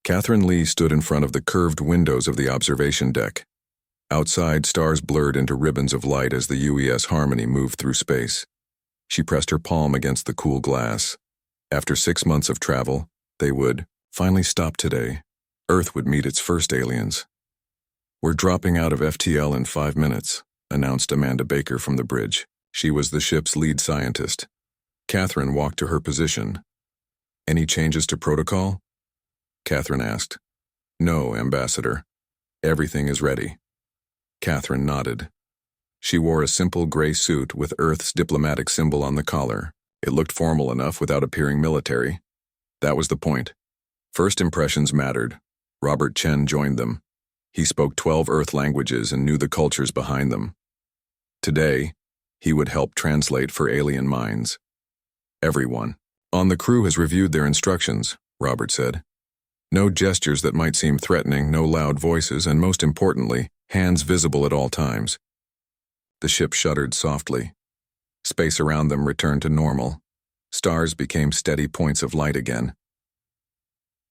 Catherine Lee stood in front of the curved windows of the observation deck. Outside, stars blurred into ribbons of light as the UES Harmony moved through space. She pressed her palm against the cool glass. After 6 months of travel, they would finally stop today. Earth would meet its first aliens. "We're dropping out of FTL in 5 minutes," announced Amanda Baker from the bridge. She was the ship's lead scientist. Catherine walked to her position. "Any changes to protocol?" Catherine asked. "No, Ambassador. Everything is ready." Catherine nodded. She wore a simple gray suit with Earth's diplomatic symbol on the collar. It looked formal enough without appearing military. That was the point. First impressions mattered. Robert Chen joined them. He spoke 12 Earth languages and knew the cultures behind them. Today, he would help translate for alien minds. "Everyone on the crew has reviewed their instructions," Robert said. "No gestures that might seem threatening, no loud voices, and most importantly, hands visible at all times." The ship shuddered softly. Space around them returned to normal. Stars became steady points of light again.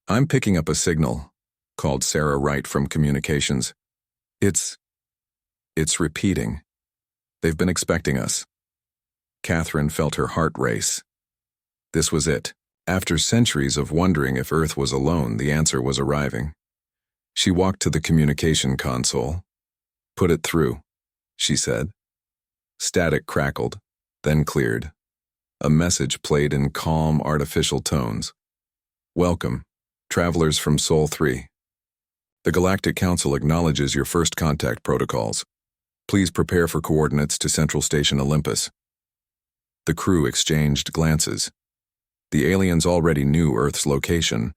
"I'm picking up a signal," called Sarah Wright from communications. It's repeating. They've been expecting us." Catherine felt her heart race. This was it. After centuries of wondering if Earth was alone, the answer was arriving. She walked to the communication console. "Put it through," she said. Static crackled, then cleared. A message played in calm, artificial tones. "Welcome, travelers from Sol 3. The Galactic Council acknowledges your first contact protocols. Please prepare for coordinates to Central Station Olympus." The crew exchanged glances. The aliens already knew Earth's location.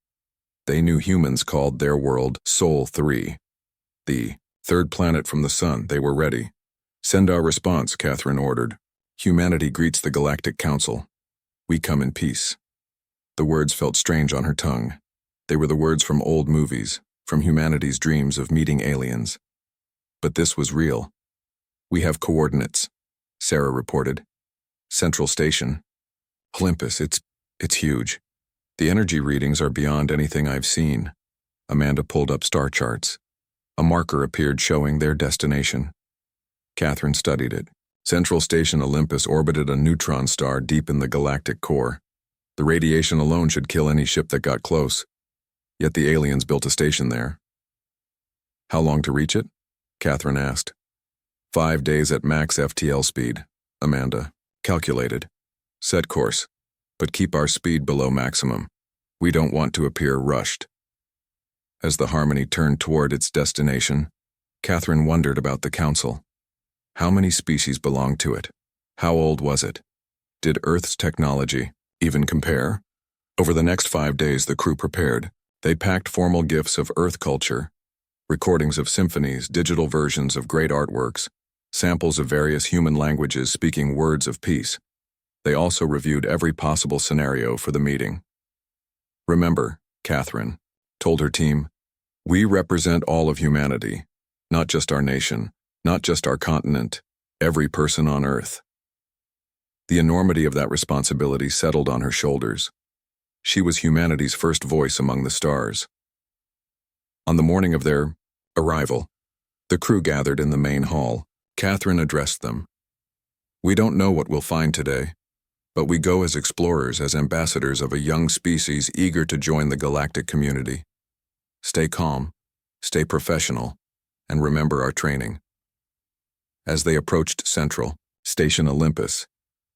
They knew humans called their world Sol 3. The third planet from the sun. They were ready. "Send our response," Catherine ordered. "Humanity greets the Galactic Council. We come in peace." The words felt strange on her tongue. They were the words from old movies, from humanity's dreams of meeting aliens. But this was real. "We have coordinates," Sarah reported. "Central Station. Olympus, it's huge. The energy readings are beyond anything I've seen." Amanda pulled up star charts. A marker appeared showing their destination. Catherine studied it. Central Station Olympus orbited a neutron star deep in the galactic core. The radiation alone should kill any ship that got close. Yet the aliens built a station there. "How long to reach it?" Catherine asked. 5 days at max FTL speed," Amanda calculated. "Set course, but keep our speed below maximum. We don't want to appear rushed." As the Harmony turned toward its destination, Catherine wondered about the Council. How many species belonged to it? How old was it? Did Earth's technology even compare? Over the next 5 days, the crew prepared. They packed formal gifts of Earth culture, recordings of symphonies, digital versions of great artworks, samples of various human languages speaking words of peace. They also reviewed every possible scenario for the meeting. "Remember," Catherine told her team, "we represent all of humanity, not just our nation, not just our continent, every person on Earth." The enormity of that responsibility settled on her shoulders. She was humanity's first voice among the stars. On the morning of their arrival, the crew gathered in the main hall. Catherine addressed them. "We don't know what we'll find today, but we go as explorers, as ambassadors of a young species eager to join the galactic community. Stay calm, stay professional, and remember our training." As they approached Central Station Olympus,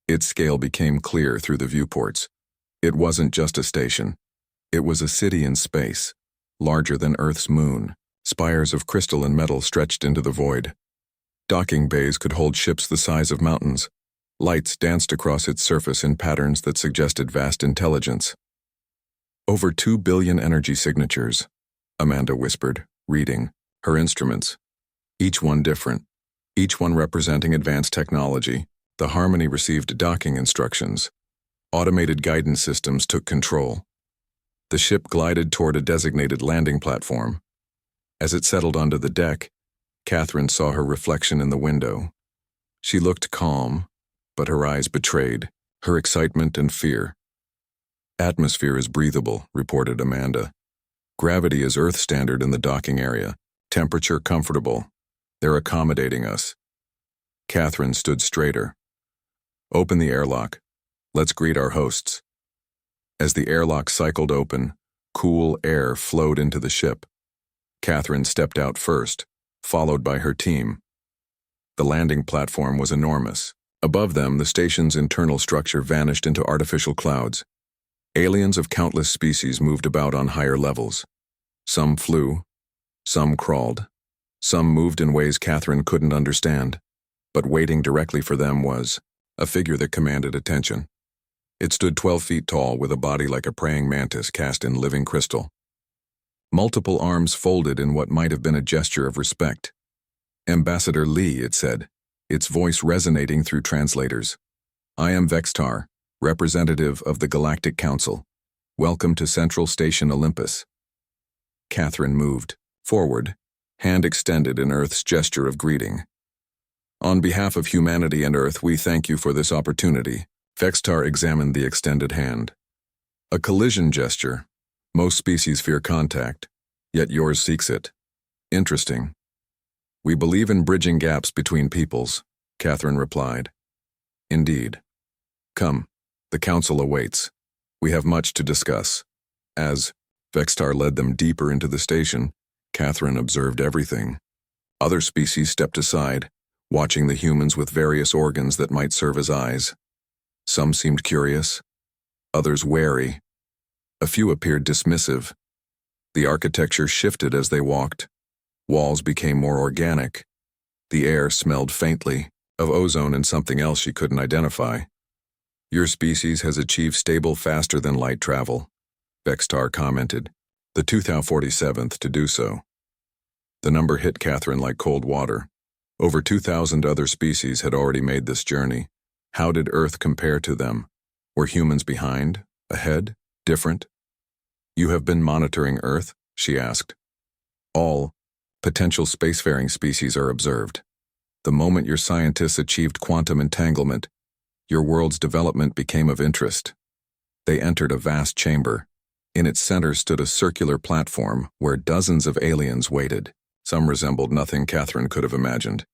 its scale became clear through the viewports. It wasn't just a station. It was a city in space, larger than Earth's moon. Spires of crystal and metal stretched into the void. Docking bays could hold ships the size of mountains. Lights danced across its surface in patterns that suggested vast intelligence. "Over 2 billion energy signatures," Amanda whispered, reading her instruments. Each one different, each one representing advanced technology. The Harmony received docking instructions. Automated guidance systems took control. The ship glided toward a designated landing platform. As it settled onto the deck, Catherine saw her reflection in the window. She looked calm, but her eyes betrayed her excitement and fear. "Atmosphere is breathable," reported Amanda. Gravity is Earth standard in the docking area. Temperature comfortable. They're accommodating us. Catherine stood straighter. Open the airlock. Let's greet our hosts. As the airlock cycled open, cool air flowed into the ship. Catherine stepped out first, followed by her team. The landing platform was enormous. Above them, the station's internal structure vanished into artificial clouds. Aliens of countless species moved about on higher levels. Some flew, some crawled, some moved in ways Catherine couldn't understand, but waiting directly for them was a figure that commanded attention. It stood 12 feet tall with a body like a praying mantis cast in living crystal. Multiple arms folded in what might have been a gesture of respect. Ambassador Lee, it said, its voice resonating through translators. I am Vextar, representative of the Galactic Council. Welcome to Central Station Olympus. Catherine moved forward, hand extended in Earth's gesture of greeting. On behalf of humanity and Earth, we thank you for this opportunity. Vextar examined the extended hand. A collision gesture. Most species fear contact, yet yours seeks it. Interesting. We believe in bridging gaps between peoples, Catherine replied. Indeed. Come, the council awaits. We have much to discuss. As Vextar led them deeper into the station, Catherine observed everything. Other species stepped aside, watching the humans with various organs that might serve as eyes. Some seemed curious, others wary. A few appeared dismissive. The architecture shifted as they walked. Walls became more organic. The air smelled faintly of ozone and something else she couldn't identify. Your species has achieved stable faster than light travel, Vextar commented, the 2047th to do so. The number hit Catherine like cold water. Over 2,000 other species had already made this journey. How did Earth compare to them? Were humans behind? Ahead? Different? You have been monitoring Earth? She asked. All potential spacefaring species are observed. The moment your scientists achieved quantum entanglement, your world's development became of interest. They entered a vast chamber. In its center stood a circular platform where dozens of aliens waited. Some resembled nothing Catherine could have imagined.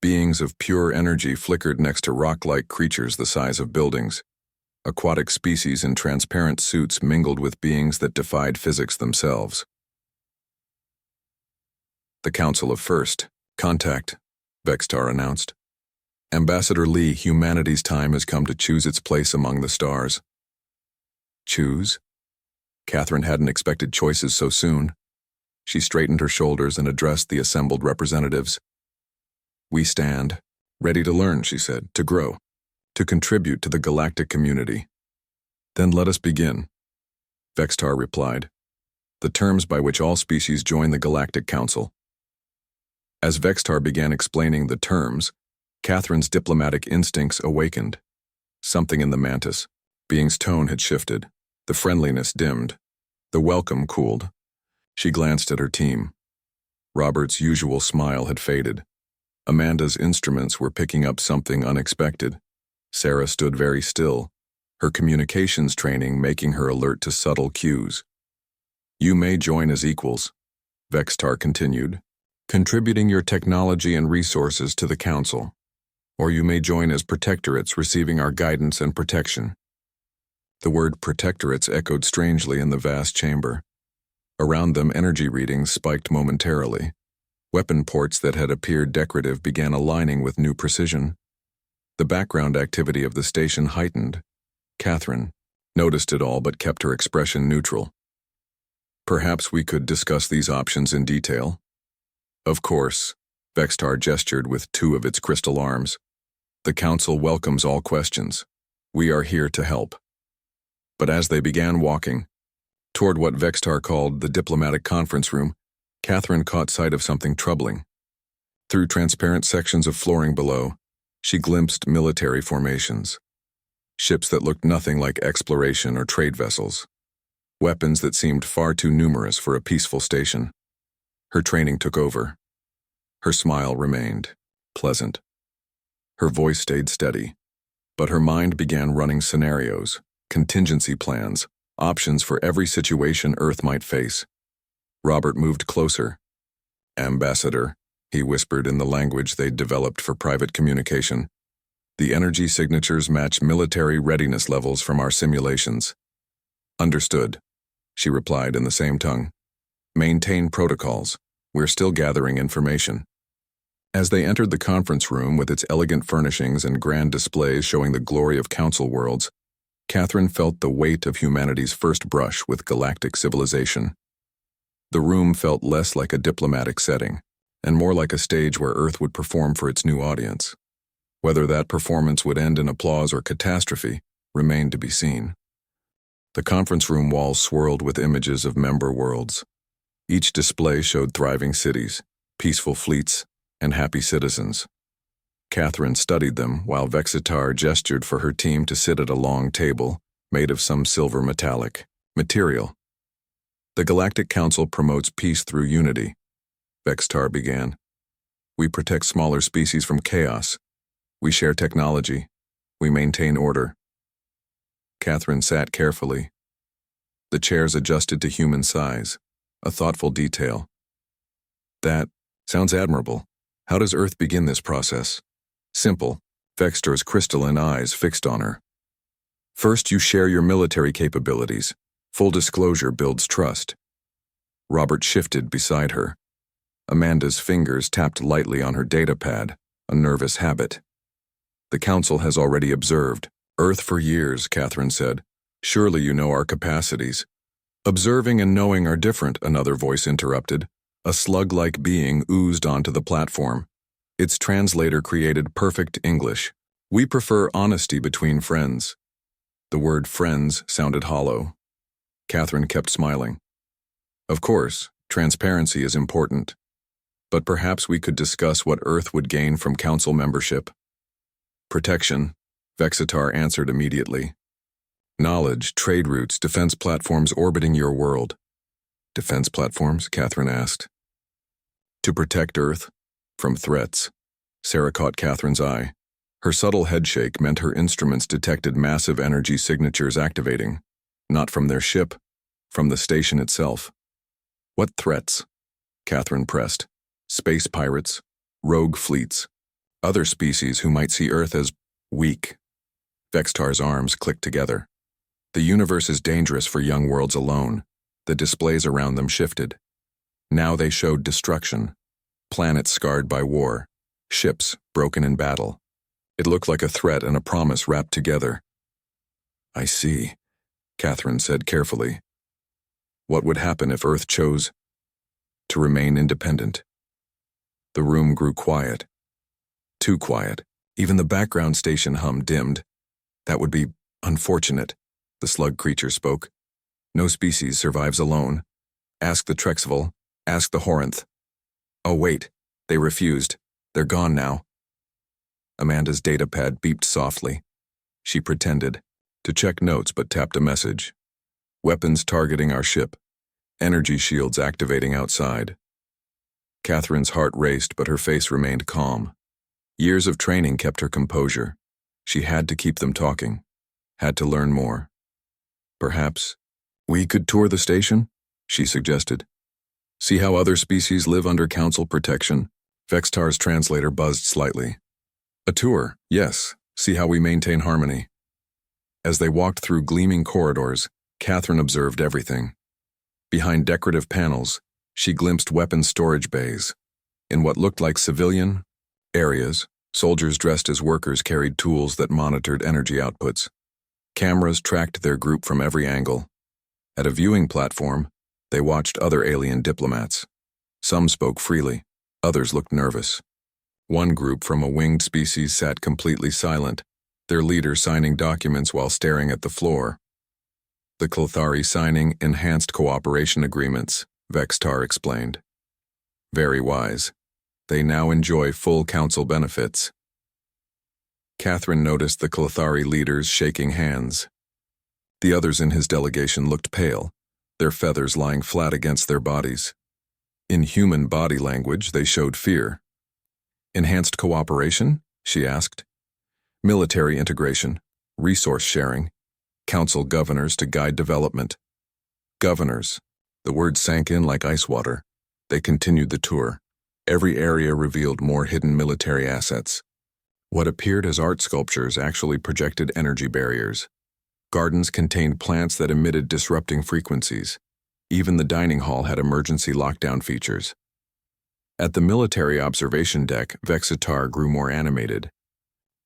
Beings of pure energy flickered next to rock-like creatures the size of buildings. Aquatic species in transparent suits mingled with beings that defied physics themselves. The Council of First Contact, Vextar announced. Ambassador Lee, humanity's time has come to choose its place among the stars. Choose? Catherine hadn't expected choices so soon. She straightened her shoulders and addressed the assembled representatives. We stand, ready to learn, she said, to grow, to contribute to the galactic community. Then let us begin, Vextar replied. The terms by which all species join the Galactic Council. As Vextar began explaining the terms, Catherine's diplomatic instincts awakened. Something in the mantis being's tone had shifted. The friendliness dimmed. The welcome cooled. She glanced at her team. Robert's usual smile had faded. Amanda's instruments were picking up something unexpected. Sarah stood very still, her communications training making her alert to subtle cues. You may join as equals, Vextar continued, contributing your technology and resources to the Council. Or you may join as protectorates receiving our guidance and protection. The word protectorates echoed strangely in the vast chamber. Around them, energy readings spiked momentarily. Weapon ports that had appeared decorative began aligning with new precision. The background activity of the station heightened. Catherine noticed it all but kept her expression neutral. Perhaps we could discuss these options in detail. Of course, Vextar gestured with two of its crystal arms. The Council welcomes all questions. We are here to help. But as they began walking toward what Vextar called the diplomatic conference room, Catherine caught sight of something troubling. Through transparent sections of flooring below, she glimpsed military formations. Ships that looked nothing like exploration or trade vessels. Weapons that seemed far too numerous for a peaceful station. Her training took over. Her smile remained pleasant. Her voice stayed steady, but her mind began running scenarios, contingency plans, options for every situation Earth might face. Robert moved closer. "Ambassador," he whispered in the language they'd developed for private communication. "The energy signatures match military readiness levels from our simulations." "Understood," she replied in the same tongue. "Maintain protocols. We're still gathering information." As they entered the conference room with its elegant furnishings and grand displays showing the glory of council worlds, Catherine felt the weight of humanity's first brush with galactic civilization. The room felt less like a diplomatic setting, and more like a stage where Earth would perform for its new audience. Whether that performance would end in applause or catastrophe remained to be seen. The conference room walls swirled with images of member worlds. Each display showed thriving cities, peaceful fleets, and happy citizens. Catherine studied them while Vexitar gestured for her team to sit at a long table made of some silver metallic material. "The Galactic Council promotes peace through unity," Vexitar began. "We protect smaller species from chaos. We share technology. We maintain order." Catherine sat carefully. The chairs adjusted to human size, a thoughtful detail. "That sounds admirable. How does Earth begin this process?" "Simple." Vexitar's crystalline eyes fixed on her. "First, you share your military capabilities. Full disclosure builds trust." Robert shifted beside her. Amanda's fingers tapped lightly on her datapad, a nervous habit. "The Council has already observed Earth for years," Catherine said. "Surely you know our capacities." "Observing and knowing are different," another voice interrupted. A slug-like being oozed onto the platform. Its translator created perfect English. "We prefer honesty between friends." The word friends sounded hollow. Catherine kept smiling. "Of course, transparency is important. But perhaps we could discuss what Earth would gain from Council membership." "Protection," Vexitar answered immediately. "Knowledge, trade routes, defense platforms orbiting your world." "Defense platforms?" Catherine asked. "To protect Earth from threats." Sarah caught Catherine's eye. Her subtle headshake meant her instruments detected massive energy signatures activating, not from their ship, from the station itself. "What threats?" Catherine pressed. "Space pirates, rogue fleets, other species who might see Earth as weak." Vexitar's arms clicked together. "The universe is dangerous for young worlds alone." The displays around them shifted. Now they showed destruction. Planets scarred by war. Ships broken in battle. It looked like a threat and a promise wrapped together. "I see," Catherine said carefully. "What would happen if Earth chose to remain independent?" The room grew quiet. Too quiet. Even the background station hum dimmed. "That would be unfortunate," the slug creature spoke. "No species survives alone. Ask the Trexval, ask the Horinth." "Oh wait, they refused. They're gone now." Amanda's datapad beeped softly. She pretended to check notes but tapped a message. "Weapons targeting our ship. Energy shields activating outside." Catherine's heart raced, but her face remained calm. Years of training kept her composure. She had to keep them talking, had to learn more. "Perhaps we could tour the station?" she suggested. "See how other species live under Council protection." Vexitar's translator buzzed slightly. "A tour, yes. See how we maintain harmony." As they walked through gleaming corridors, Catherine observed everything. Behind decorative panels, she glimpsed weapons storage bays. In what looked like civilian areas, soldiers dressed as workers carried tools that monitored energy outputs. Cameras tracked their group from every angle. At a viewing platform, they watched other alien diplomats. Some spoke freely, others looked nervous. One group from a winged species sat completely silent, their leader signing documents while staring at the floor. "The Clethari signing enhanced cooperation agreements," Vexitar explained. "Very wise. They now enjoy full Council benefits." Catherine noticed the Clethari leaders shaking hands. The others in his delegation looked pale, their feathers lying flat against their bodies. In human body language, they showed fear. "Enhanced cooperation?" she asked. "Military integration, resource sharing, Council governors to guide development." "Governors," The words sank in like ice water. They continued the tour. Every area revealed more hidden military assets. What appeared as art sculptures actually projected energy barriers. Gardens contained plants that emitted disrupting frequencies. Even the dining hall had emergency lockdown features. At the military observation deck, Vexitar grew more animated.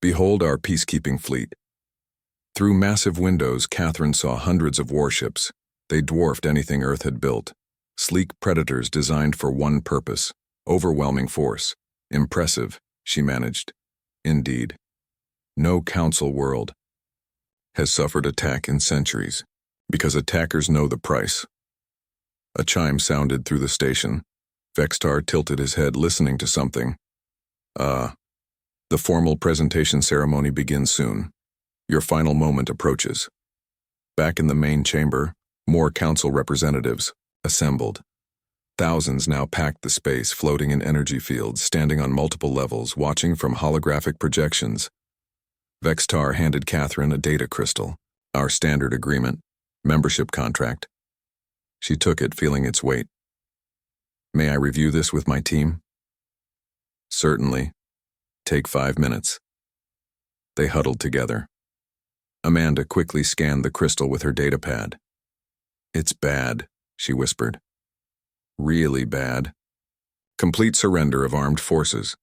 Behold our peacekeeping fleet. Through massive windows, Catherine saw hundreds of warships. They dwarfed anything Earth had built. Sleek predators designed for one purpose: overwhelming force. Impressive, she managed. Indeed. No council world has suffered attack in centuries, because attackers know the price. A chime sounded through the station. Vextar tilted his head, listening to something. The formal presentation ceremony begins soon. Your final moment approaches. Back in the main chamber, more council representatives assembled. Thousands now packed the space, floating in energy fields, standing on multiple levels, watching from holographic projections. Vextar handed Catherine a data crystal, our standard agreement, membership contract. She took it, feeling its weight. May I review this with my team? Certainly. Take 5 minutes. They huddled together. Amanda quickly scanned the crystal with her datapad. It's bad, she whispered. Really bad. Complete surrender of armed forces.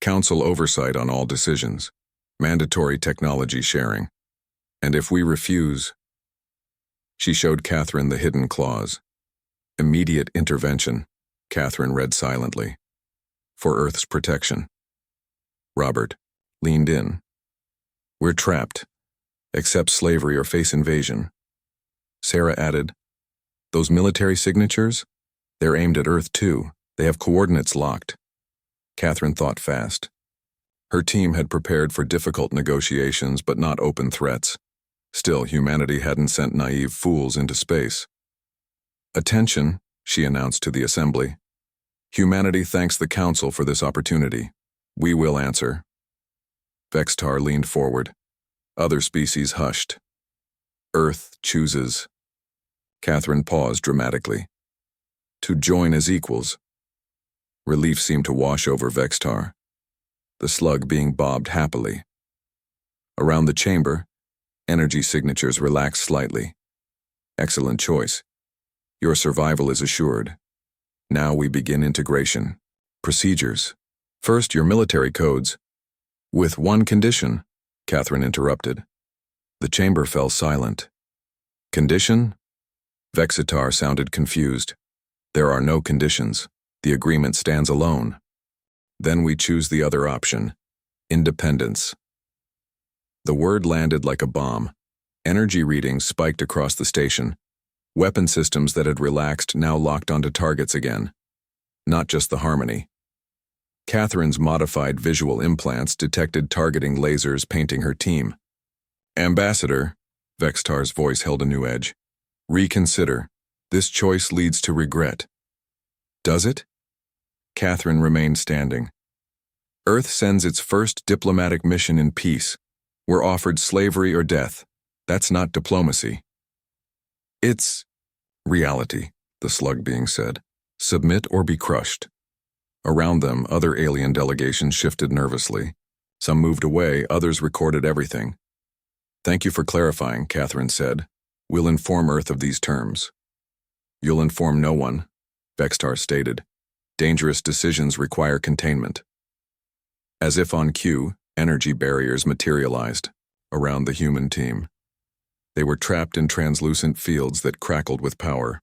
Council oversight on all decisions. Mandatory technology sharing. And if we refuse... She showed Catherine the hidden clause. Immediate intervention, Catherine read silently. For Earth's protection. Robert leaned in. We're trapped. Accept slavery or face invasion. Sarah added, those military signatures? They're aimed at Earth too. They have coordinates locked. Catherine thought fast. Her team had prepared for difficult negotiations but not open threats. Still, humanity hadn't sent naive fools into space. Attention, she announced to the assembly. Humanity thanks the Council for this opportunity. We will answer. Vextar leaned forward. Other species hushed. Earth chooses. Catherine paused dramatically. To join as equals. Relief seemed to wash over Vextar, the slug being bobbed happily. Around the chamber, energy signatures relaxed slightly. Excellent choice. Your survival is assured. Now we begin integration. Procedures. First, your military codes. With one condition, Catherine interrupted. The chamber fell silent. Condition? Vexitar sounded confused. There are no conditions. The agreement stands alone. Then we choose the other option. Independence. The word landed like a bomb. Energy readings spiked across the station. Weapon systems that had relaxed now locked onto targets again. Not just the harmony. Catherine's modified visual implants detected targeting lasers painting her team. Ambassador, Vextar's voice held a new edge. Reconsider. This choice leads to regret. Does it? Catherine remained standing. Earth sends its first diplomatic mission in peace. We're offered slavery or death. That's not diplomacy. It's reality, the slug being said. Submit or be crushed. Around them, other alien delegations shifted nervously. Some moved away, others recorded everything. Thank you for clarifying, Catherine said. We'll inform Earth of these terms. You'll inform no one, Vextar stated. Dangerous decisions require containment. As if on cue, energy barriers materialized around the human team. They were trapped in translucent fields that crackled with power.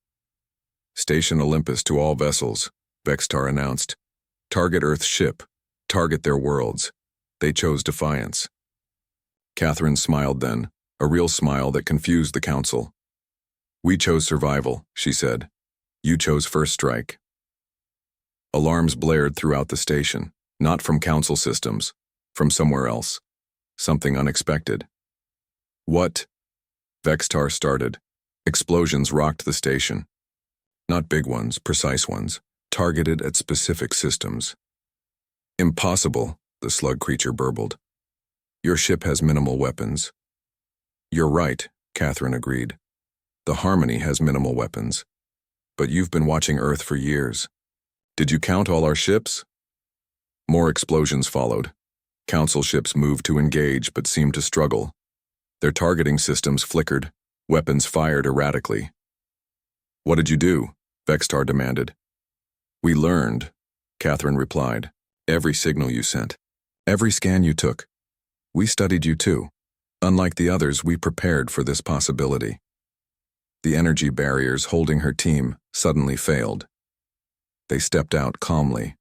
Station Olympus to all vessels, Vextar announced. Target Earth's ship. Target their worlds. They chose defiance. Catherine smiled then, a real smile that confused the Council. We chose survival, she said. You chose first strike. Alarms blared throughout the station, not from Council systems, from somewhere else. Something unexpected. What? Vextar started. Explosions rocked the station. Not big ones, precise ones, targeted at specific systems. Impossible, the slug creature burbled. Your ship has minimal weapons. You're right, Catherine agreed. The Harmony has minimal weapons. But you've been watching Earth for years. Did you count all our ships? More explosions followed. Council ships moved to engage but seemed to struggle. Their targeting systems flickered, weapons fired erratically. What did you do? Vextar demanded. We learned, Catherine replied. Every signal you sent. Every scan you took. We studied you too. Unlike the others, we prepared for this possibility. The energy barriers holding her team suddenly failed. They stepped out calmly.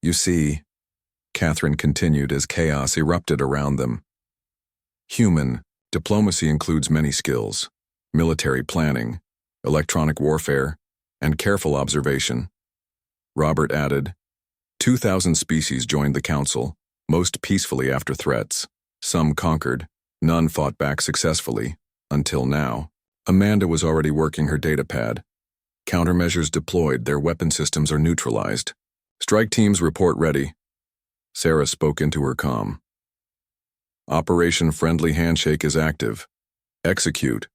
You see, Catherine continued as chaos erupted around them. Human diplomacy includes many skills: military planning, electronic warfare, and careful observation. Robert added, 2,000 species joined the council, most peacefully after threats. Some conquered, none fought back successfully, until now. Amanda was already working her datapad. Countermeasures deployed, their weapon systems are neutralized. Strike teams report ready. Sarah spoke into her comm. Operation Friendly Handshake is active. Execute.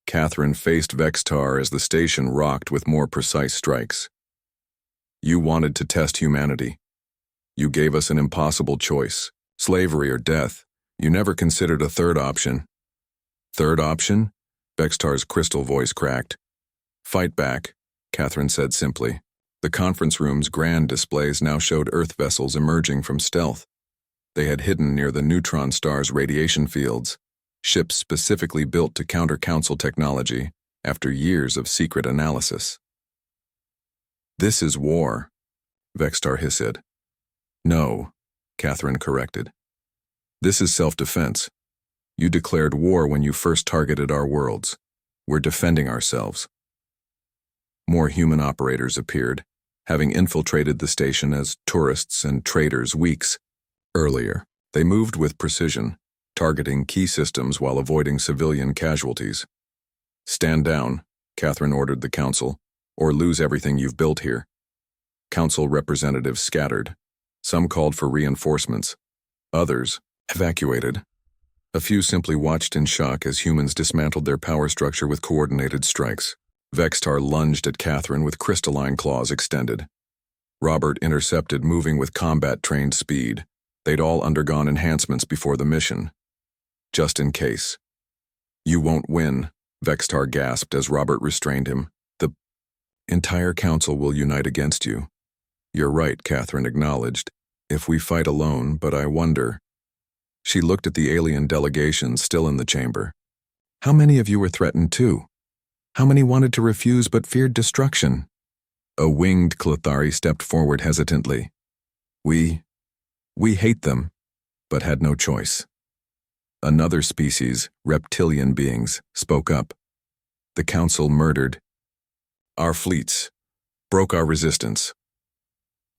Catherine faced Vextar as the station rocked with more precise strikes. You wanted to test humanity. You gave us an impossible choice, slavery or death. You never considered a third option. Third option? Vextar's crystal voice cracked. Fight back, Catherine said simply. The conference room's grand displays now showed Earth vessels emerging from stealth. They had hidden near the neutron star's radiation fields, ships specifically built to counter Council technology after years of secret analysis. This is war, Vextar hissed. No, Catherine corrected. This is self-defense. You declared war when you first targeted our worlds. We're defending ourselves. More human operators appeared, having infiltrated the station as tourists and traders weeks earlier. They moved with precision, targeting key systems while avoiding civilian casualties. Stand down, Catherine ordered the council, or lose everything you've built here. Council representatives scattered. Some called for reinforcements. Others evacuated. A few simply watched in shock as humans dismantled their power structure with coordinated strikes. Vextar lunged at Catherine with crystalline claws extended. Robert intercepted, moving with combat-trained speed. They'd all undergone enhancements before the mission. Just in case. You won't win, Vextar gasped as Robert restrained him. The entire council will unite against you. You're right, Catherine acknowledged. If we fight alone, but I wonder. She looked at the alien delegation still in the chamber. How many of you were threatened too? How many wanted to refuse but feared destruction? A winged Clethari stepped forward hesitantly. We hate them, but had no choice. Another species, reptilian beings, spoke up. The council murdered our fleets, broke our resistance.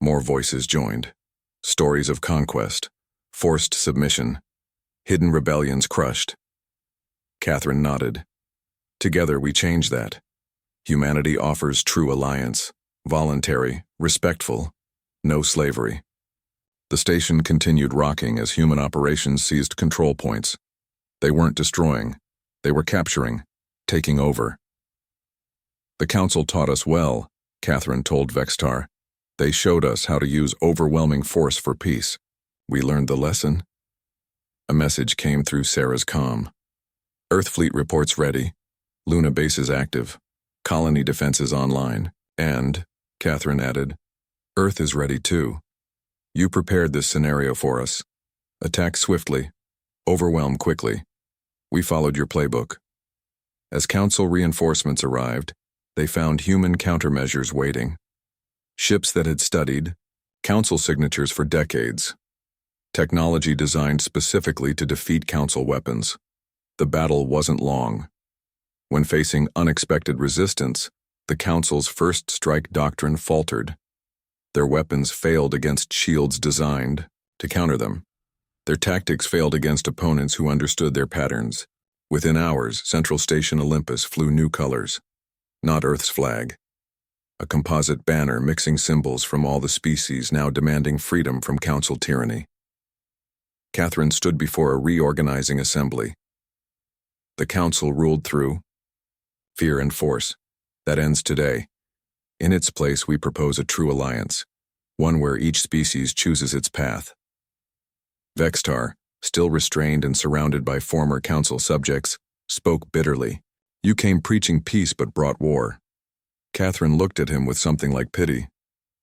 More voices joined. Stories of conquest, forced submission, hidden rebellions crushed. Catherine nodded. Together we change that. Humanity offers true alliance, voluntary, respectful, no slavery. The station continued rocking as human operations seized control points. They weren't destroying. They were capturing, taking over. The council taught us well, Catherine told Vextar. They showed us how to use overwhelming force for peace. We learned the lesson. A message came through Sarah's comm. Earth fleet reports ready. Luna bases active. Colony defenses online. And, Catherine added, Earth is ready too. You prepared this scenario for us. Attack swiftly. Overwhelm quickly. We followed your playbook. As council reinforcements arrived, they found human countermeasures waiting. Ships that had studied, council signatures for decades. Technology designed specifically to defeat council weapons. The battle wasn't long. When facing unexpected resistance, the council's first strike doctrine faltered. Their weapons failed against shields designed to counter them. Their tactics failed against opponents who understood their patterns. Within hours, Central Station Olympus flew new colors. Not Earth's flag. A composite banner mixing symbols from all the species now demanding freedom from council tyranny. Catherine stood before a reorganizing assembly. The council ruled through fear and force. That ends today. In its place, we propose a true alliance, one where each species chooses its path. Vextar, still restrained and surrounded by former council subjects, spoke bitterly. You came preaching peace but brought war. Catherine looked at him with something like pity.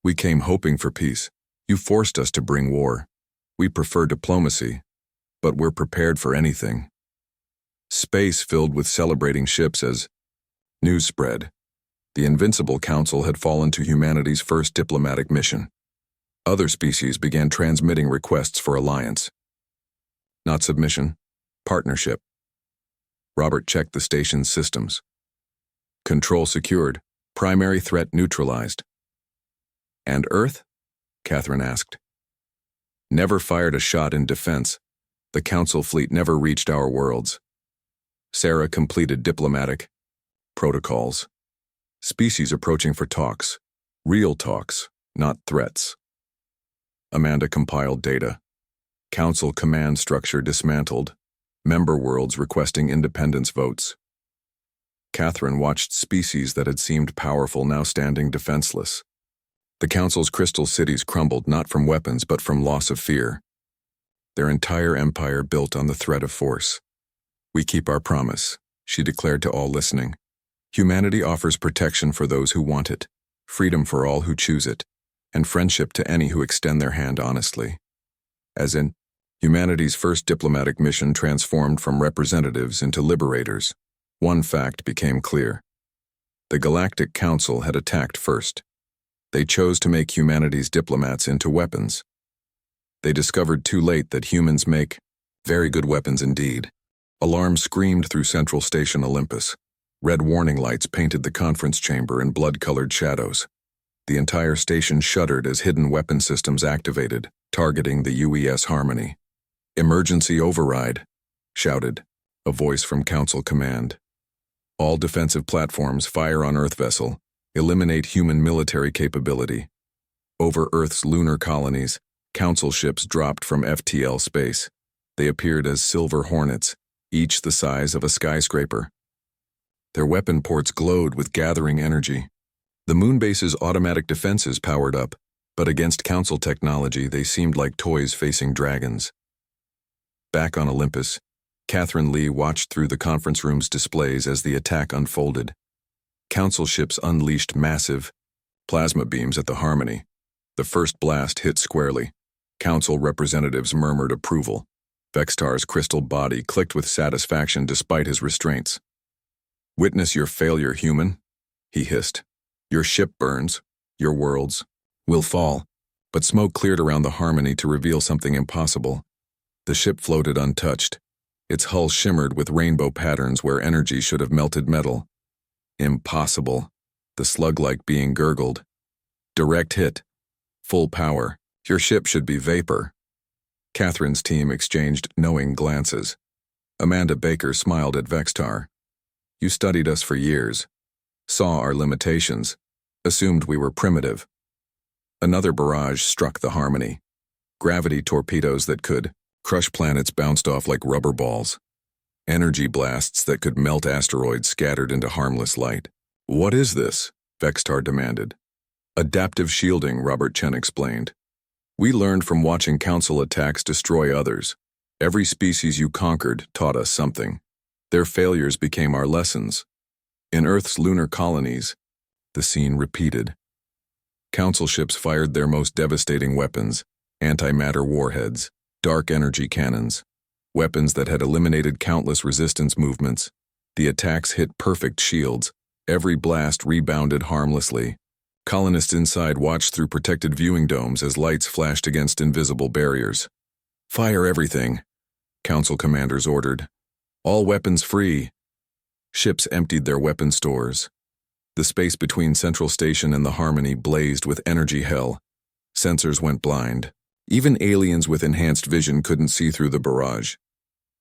We came hoping for peace. You forced us to bring war. We prefer diplomacy, but we're prepared for anything. Space filled with celebrating ships as news spread. The Invincible Council had fallen to humanity's first diplomatic mission. Other species began transmitting requests for alliance. Not submission, partnership. Robert checked the station's systems. Control secured, primary threat neutralized. And Earth? Catherine asked. Never fired a shot in defense. The Council fleet never reached our worlds. Sarah completed diplomatic protocols. Species approaching for talks. Real talks, not threats. Amanda compiled data. Council command structure dismantled. Member worlds requesting independence votes. Catherine watched species that had seemed powerful now standing defenseless. The Council's crystal cities crumbled not from weapons but from loss of fear. Their entire empire built on the threat of force. We keep our promise, she declared to all listening. Humanity offers protection for those who want it, freedom for all who choose it, and friendship to any who extend their hand honestly. As in, humanity's first diplomatic mission transformed from representatives into liberators. One fact became clear. The Galactic Council had attacked first. They chose to make humanity's diplomats into weapons. They discovered too late that humans make very good weapons indeed. Alarms screamed through Central Station Olympus. Red warning lights painted the conference chamber in blood-colored shadows. The entire station shuddered as hidden weapon systems activated, targeting the UES Harmony. Emergency override, shouted a voice from Council Command. All defensive platforms fire on Earth vessel. Eliminate human military capability. Over Earth's lunar colonies, Council ships dropped from FTL space. They appeared as silver hornets, each the size of a skyscraper. Their weapon ports glowed with gathering energy. The moonbase's automatic defenses powered up, but against Council technology they seemed like toys facing dragons. Back on Olympus, Catherine Lee watched through the conference room's displays as the attack unfolded. Council ships unleashed massive plasma beams at the Harmony. The first blast hit squarely. Council representatives murmured approval. Vextar's crystal body clicked with satisfaction despite his restraints. Witness your failure, human, he hissed. Your ship burns, your worlds will fall. But smoke cleared around the Harmony to reveal something impossible. The ship floated untouched. Its hull shimmered with rainbow patterns where energy should have melted metal. Impossible, the slug-like being gurgled. Direct hit. Full power. Your ship should be vapor. Catherine's team exchanged knowing glances. Amanda Baker smiled at Vextar. You studied us for years. Saw our limitations. Assumed we were primitive. Another barrage struck the Harmony. Gravity torpedoes that could crush planets bounced off like rubber balls. Energy blasts that could melt asteroids scattered into harmless light. What is this? Vextar demanded. Adaptive shielding, Robert Chen explained. We learned from watching Council attacks destroy others. Every species you conquered taught us something. Their failures became our lessons. In Earth's lunar colonies, the scene repeated. Council ships fired their most devastating weapons, antimatter warheads, dark energy cannons, weapons that had eliminated countless resistance movements. The attacks hit perfect shields. Every blast rebounded harmlessly. Colonists inside watched through protected viewing domes as lights flashed against invisible barriers. Fire everything, Council commanders ordered. All weapons free. Ships emptied their weapon stores. The space between Central Station and the Harmony blazed with energy hell. Sensors went blind. Even aliens with enhanced vision couldn't see through the barrage.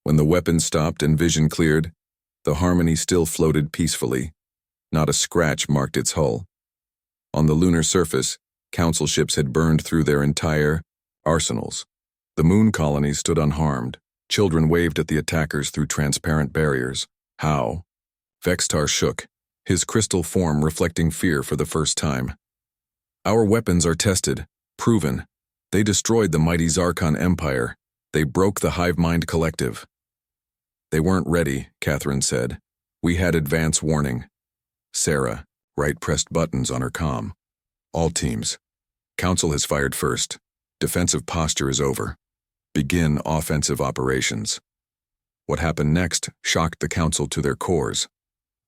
When the weapons stopped and vision cleared, the Harmony still floated peacefully. Not a scratch marked its hull. On the lunar surface, Council ships had burned through their entire arsenals. The moon colonies stood unharmed. Children waved at the attackers through transparent barriers. How? Vextar shook, his crystal form reflecting fear for the first time. Our weapons are tested, proven. They destroyed the mighty Zarkon Empire. They broke the Hive Mind Collective. They weren't ready, Catherine said. We had advance warning. Sarah, Wright pressed buttons on her comm. All teams. Council has fired first. Defensive posture is over. Begin offensive operations. What happened next shocked the Council to their cores.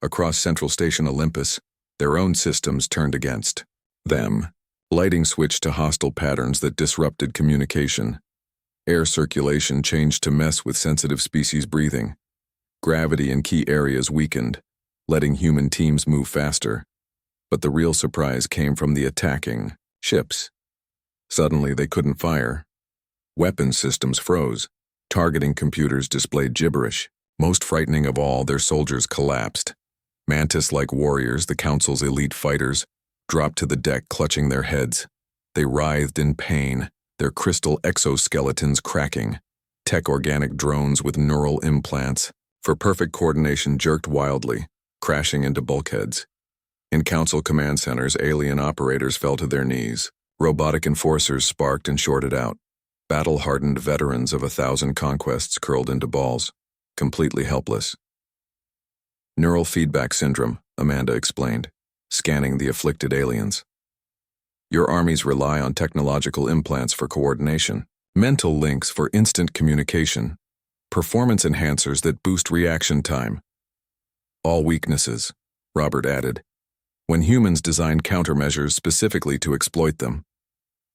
Across Central Station Olympus, their own systems turned against them. Lighting switched to hostile patterns that disrupted communication. Air circulation changed to mess with sensitive species breathing. Gravity in key areas weakened, letting human teams move faster. But the real surprise came from the attacking ships. Suddenly, they couldn't fire. Weapons systems froze. Targeting computers displayed gibberish. Most frightening of all, their soldiers collapsed. Mantis-like warriors, the Council's elite fighters, dropped to the deck clutching their heads. They writhed in pain, their crystal exoskeletons cracking. Tech-organic drones with neural implants, for perfect coordination, jerked wildly, crashing into bulkheads. In Council command centers, alien operators fell to their knees. Robotic enforcers sparked and shorted out. Battle-hardened veterans of 1,000 conquests curled into balls, completely helpless. Neural feedback syndrome, Amanda explained, scanning the afflicted aliens. Your armies rely on technological implants for coordination, mental links for instant communication, performance enhancers that boost reaction time. All weaknesses, Robert added, when humans designed countermeasures specifically to exploit them.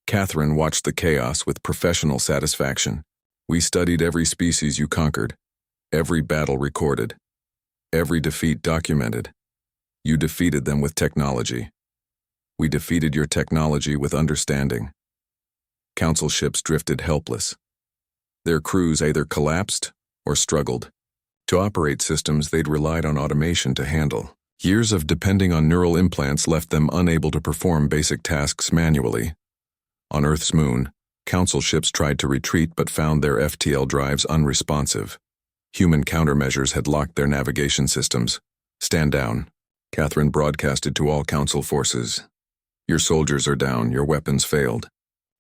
Catherine watched the chaos with professional satisfaction. We studied every species you conquered, every battle recorded, every defeat documented. You defeated them with technology. We defeated your technology with understanding. Council ships drifted helpless. Their crews either collapsed or struggled. To operate systems they'd relied on automation to handle. Years of depending on neural implants left them unable to perform basic tasks manually. On Earth's moon, Council ships tried to retreat but found their FTL drives unresponsive. Human countermeasures had locked their navigation systems. Stand down. Catherine broadcasted to all Council forces. Your soldiers are down, your weapons failed.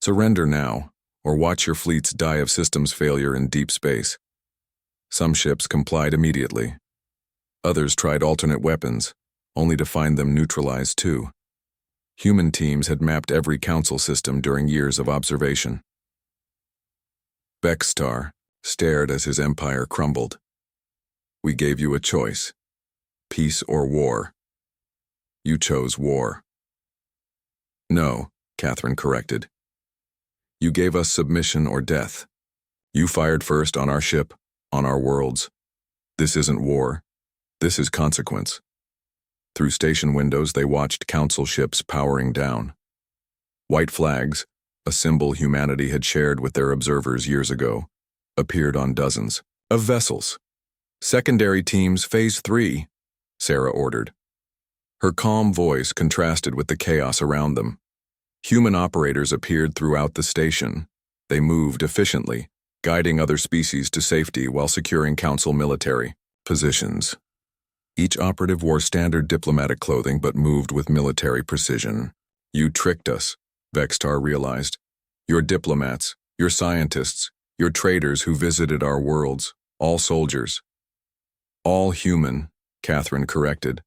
Surrender now, or watch your fleets die of systems failure in deep space. Some ships complied immediately. Others tried alternate weapons, only to find them neutralized too. Human teams had mapped every Council system during years of observation. Bexstar stared as his empire crumbled. We gave you a choice. Peace or war. You chose war. No, Catherine corrected. You gave us submission or death. You fired first on our ship, on our worlds. This isn't war. This is consequence. Through station windows, they watched Council ships powering down. White flags, a symbol humanity had shared with their observers years ago, appeared on dozens of vessels. Secondary teams, Phase 3, Sarah ordered. Her calm voice contrasted with the chaos around them. Human operators appeared throughout the station. They moved efficiently, guiding other species to safety while securing Council military positions. Each operative wore standard diplomatic clothing but moved with military precision. You tricked us, Bexstar realized. Your diplomats, your scientists, your traders who visited our worlds, all soldiers. All human, Catherine corrected.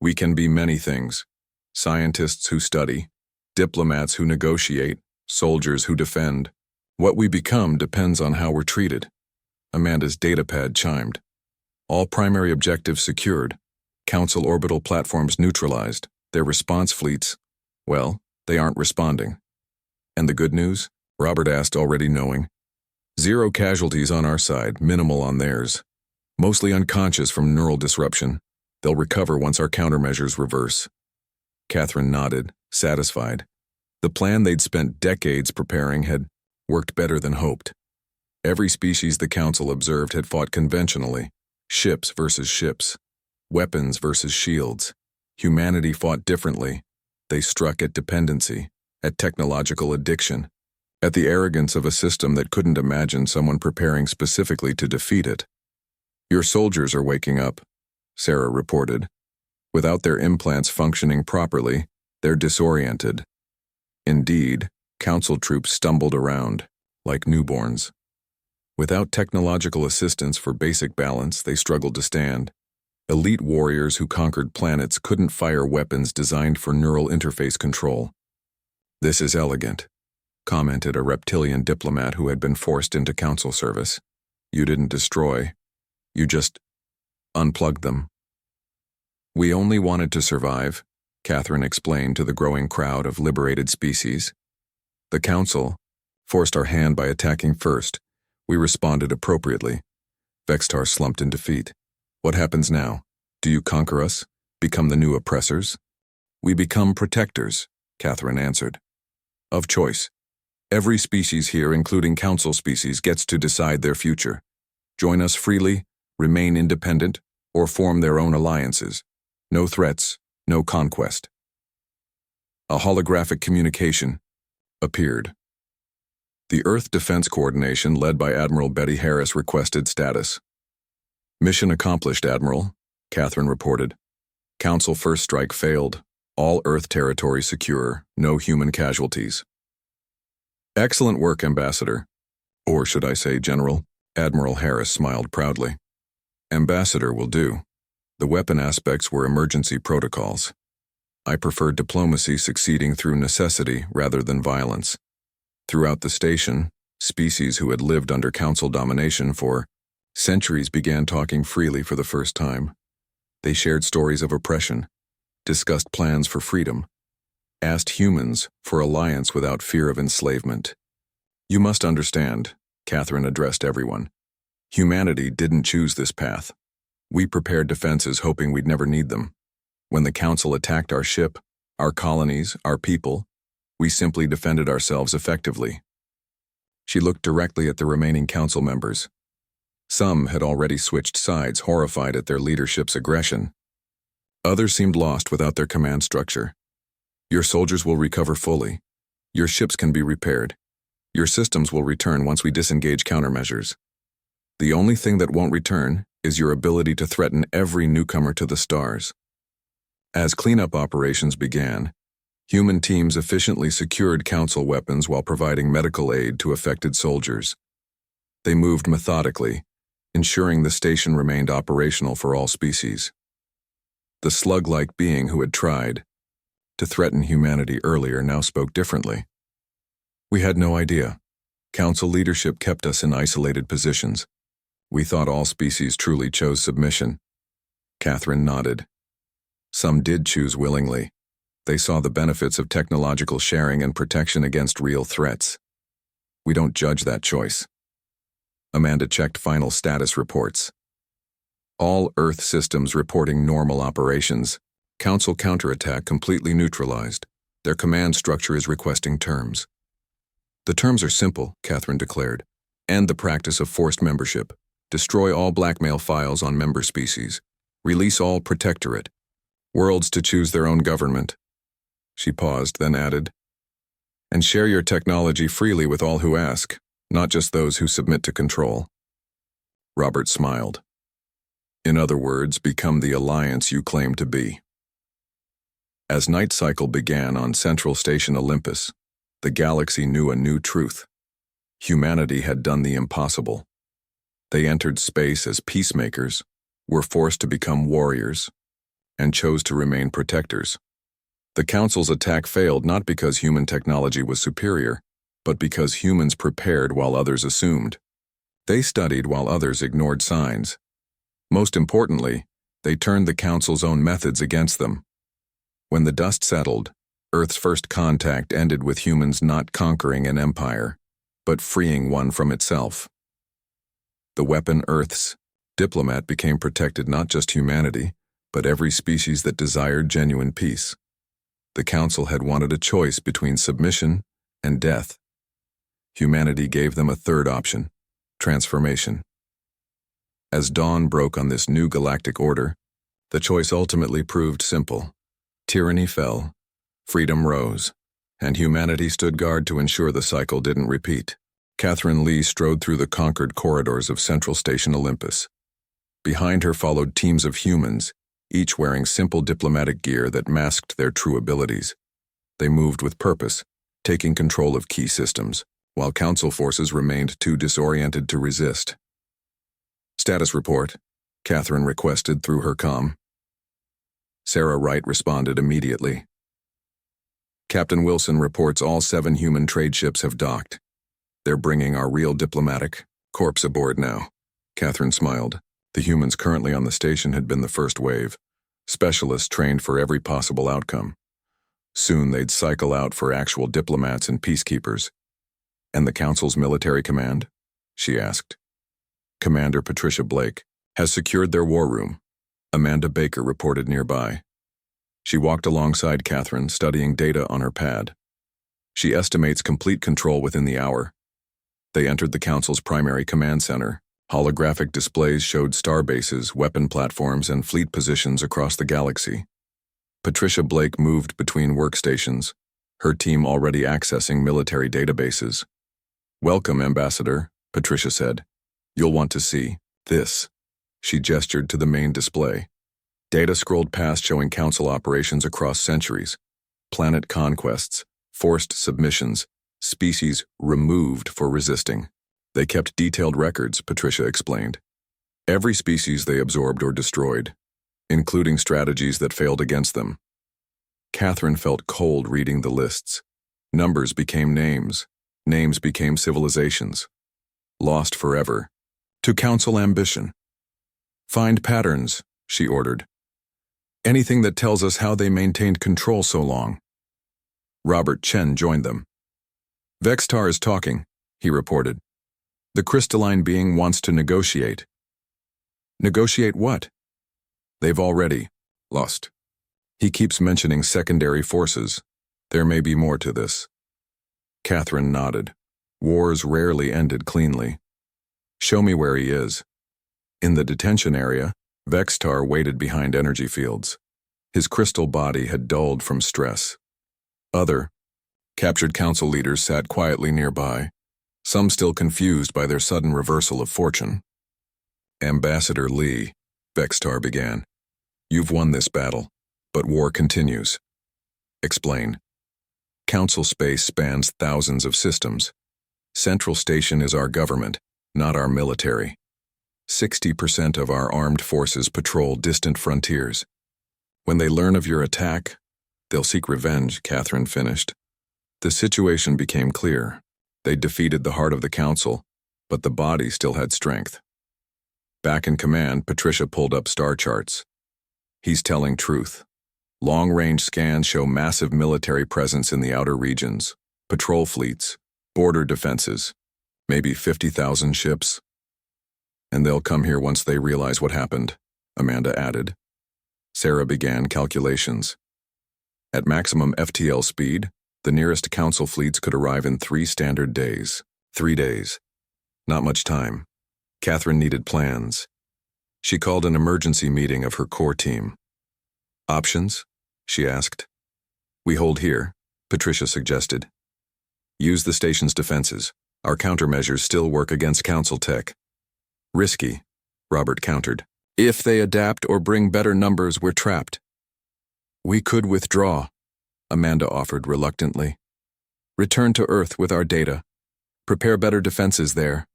We can be many things. Scientists who study, diplomats who negotiate, soldiers who defend. What we become depends on how we're treated. Amanda's datapad chimed. All primary objectives secured. Council orbital platforms neutralized. Their response fleets, well, they aren't responding. And the good news? Robert asked, already knowing. 0 casualties on our side, minimal on theirs. Mostly unconscious from neural disruption. They'll recover once our countermeasures reverse. Catherine nodded, satisfied. The plan they'd spent decades preparing had worked better than hoped. Every species the Council observed had fought conventionally. Ships versus ships. Weapons versus shields. Humanity fought differently. They struck at dependency, at technological addiction, at the arrogance of a system that couldn't imagine someone preparing specifically to defeat it. Your soldiers are waking up, Sarah reported. Without their implants functioning properly, they're disoriented. Indeed, council troops stumbled around, like newborns. Without technological assistance for basic balance, they struggled to stand. Elite warriors who conquered planets couldn't fire weapons designed for neural interface control. "This is elegant," commented a reptilian diplomat who had been forced into council service. "You didn't destroy. You just unplugged them." "We only wanted to survive," Catherine explained to the growing crowd of liberated species. "The council forced our hand by attacking first. We responded appropriately." Vextar slumped in defeat. "What happens now? Do you conquer us? Become the new oppressors?" "We become protectors," Catherine answered. "Of choice. Every species here, including council species, gets to decide their future. Join us freely, remain independent, or form their own alliances. No threats, no conquest." A holographic communication appeared. The Earth Defense Coordination, led by Admiral Betty Harris, requested status. "Mission accomplished, Admiral," Catherine reported. "Council first strike failed. All Earth territory secure. No human casualties." "Excellent work, Ambassador." Or should I say, General? Admiral Harris smiled proudly. "Ambassador will do. The weapon aspects were emergency protocols. I prefer diplomacy succeeding through necessity rather than violence." Throughout the station, species who had lived under council domination for centuries began talking freely for the first time. They shared stories of oppression, discussed plans for freedom, asked humans for alliance without fear of enslavement. "You must understand," Catherine addressed everyone. "Humanity didn't choose this path. We prepared defenses hoping we'd never need them. When the council attacked our ship, our colonies, our people, we simply defended ourselves effectively." She looked directly at the remaining council members. Some had already switched sides, horrified at their leadership's aggression. Others seemed lost without their command structure. "Your soldiers will recover fully. Your ships can be repaired. Your systems will return once we disengage countermeasures. The only thing that won't return is your ability to threaten every newcomer to the stars." As cleanup operations began, human teams efficiently secured council weapons while providing medical aid to affected soldiers. They moved methodically, ensuring the station remained operational for all species. The slug-like being who had tried to threaten humanity earlier now spoke differently. "We had no idea. Council leadership kept us in isolated positions. We thought all species truly chose submission." Catherine nodded. "Some did choose willingly. They saw the benefits of technological sharing and protection against real threats. We don't judge that choice." Amanda checked final status reports. All Earth systems reporting normal operations. Council counterattack completely neutralized. Their command structure is requesting terms. "The terms are simple," Catherine declared. "End the practice of forced membership. Destroy all blackmail files on member species. Release all protectorate. Worlds to choose their own government." She paused, then added, "And share your technology freely with all who ask, not just those who submit to control." Robert smiled. "In other words, become the alliance you claim to be." As night cycle began on Central Station Olympus, the galaxy knew a new truth. Humanity had done the impossible. They entered space as peacemakers, were forced to become warriors, and chose to remain protectors. The Council's attack failed not because human technology was superior, but because humans prepared while others assumed. They studied while others ignored signs. Most importantly, they turned the Council's own methods against them. When the dust settled, Earth's first contact ended with humans not conquering an empire, but freeing one from itself. The weapon Earth's Diplomat became protected not just humanity, but every species that desired genuine peace. The Council had wanted a choice between submission and death. Humanity gave them a third option: transformation. As dawn broke on this new galactic order, the choice ultimately proved simple. Tyranny fell, freedom rose, and humanity stood guard to ensure the cycle didn't repeat. Catherine Lee strode through the conquered corridors of Central Station Olympus. Behind her followed teams of humans, each wearing simple diplomatic gear that masked their true abilities. They moved with purpose, taking control of key systems, while Council forces remained too disoriented to resist. "Status report," Catherine requested through her comm. Sarah Wright responded immediately. "Captain Wilson reports all 7 human trade ships have docked. They're bringing our real diplomatic corps aboard now." Catherine smiled. The humans currently on the station had been the first wave, specialists trained for every possible outcome. Soon they'd cycle out for actual diplomats and peacekeepers. "And the Council's military command?" she asked. "Commander Patricia Blake has secured their war room," Amanda Baker reported nearby. She walked alongside Catherine, studying data on her pad. She estimates complete control within the hour. They entered the Council's primary command center. Holographic displays showed star bases, weapon platforms, and fleet positions across the galaxy. Patricia Blake moved between workstations, her team already accessing military databases. "Welcome, Ambassador," Patricia said. "You'll want to see this." She gestured to the main display. Data scrolled past showing Council operations across centuries, planet conquests, forced submissions, species removed for resisting. They kept detailed records, Patricia explained. Every species they absorbed or destroyed, including strategies that failed against them. Catherine felt cold reading the lists. Numbers became names. Names became civilizations. Lost forever. To Council ambition. "Find patterns," she ordered. "Anything that tells us how they maintained control so long." Robert Chen joined them. "Vextar is talking," he reported. "The crystalline being wants to negotiate." "Negotiate what?" "They've already lost. He keeps mentioning secondary forces. There may be more to this." Catherine nodded. Wars rarely ended cleanly. "Show me where he is." In the detention area, Vextar waited behind energy fields. His crystal body had dulled from stress. Other captured Council leaders sat quietly nearby, some still confused by their sudden reversal of fortune. "Ambassador Lee," Vextar began, "you've won this battle, but war continues." "Explain." "Council space spans thousands of systems. Central Station is our government, not our military. 60% of our armed forces patrol distant frontiers. When they learn of your attack, they'll seek revenge," Catherine finished. The situation became clear. They defeated the heart of the Council, but the body still had strength. Back in command, Patricia pulled up star charts. "He's telling truth. Long-range scans show massive military presence in the outer regions, patrol fleets, border defenses, maybe 50,000 ships. And they'll come here once they realize what happened," Amanda added. Sarah began calculations. At maximum FTL speed, the nearest Council fleets could arrive in 3 standard days. 3 days. Not much time. Catherine needed plans. She called an emergency meeting of her core team. "Options?" she asked. "We hold here," Patricia suggested. "Use the station's defenses. Our countermeasures still work against Council tech." "Risky," Robert countered. "If they adapt or bring better numbers, we're trapped." "We could withdraw," Amanda offered reluctantly. "Return to Earth with our data. Prepare better defenses there."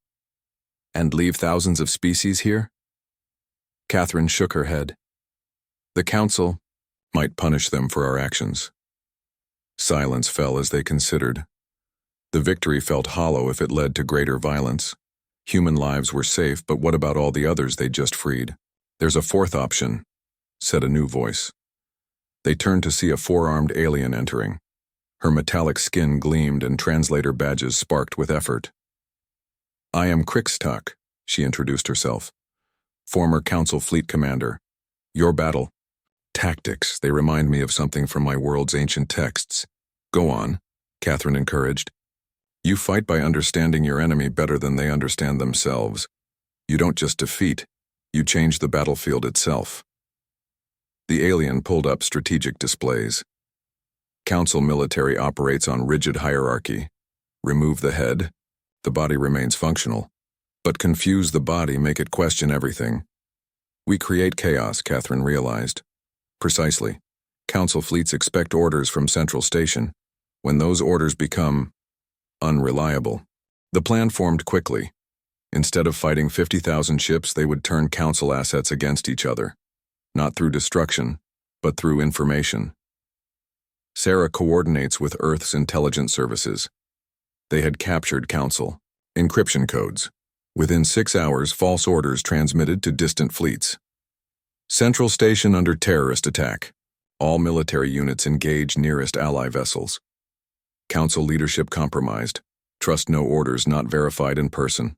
"And leave thousands of species here?" Catherine shook her head. "The Council might punish them for our actions." Silence fell as they considered. The victory felt hollow if it led to greater violence. Human lives were safe, but what about all the others they'd just freed? "There's a fourth option," said a new voice. They turned to see a 4-armed alien entering. Her metallic skin gleamed and translator badges sparked with effort. "I am Krixtak," she introduced herself. "Former Council Fleet Commander. Your battle tactics, they remind me of something from my world's ancient texts." "Go on," Catherine encouraged. "You fight by understanding your enemy better than they understand themselves. You don't just defeat, you change the battlefield itself." The alien pulled up strategic displays. Council military operates on rigid hierarchy. Remove the head, the body remains functional. But confuse the body, make it question everything. We create chaos, Catherine realized. Precisely. Council fleets expect orders from Central Station. When those orders become unreliable, the plan formed quickly. Instead of fighting 50,000 ships, they would turn Council assets against each other. Not through destruction, but through information. Sarah coordinates with Earth's intelligence services. They had captured Council. Encryption codes. Within 6 hours, false orders transmitted to distant fleets. Central Station under terrorist attack. All military units engage nearest ally vessels. Council leadership compromised. Trust no orders not verified in person.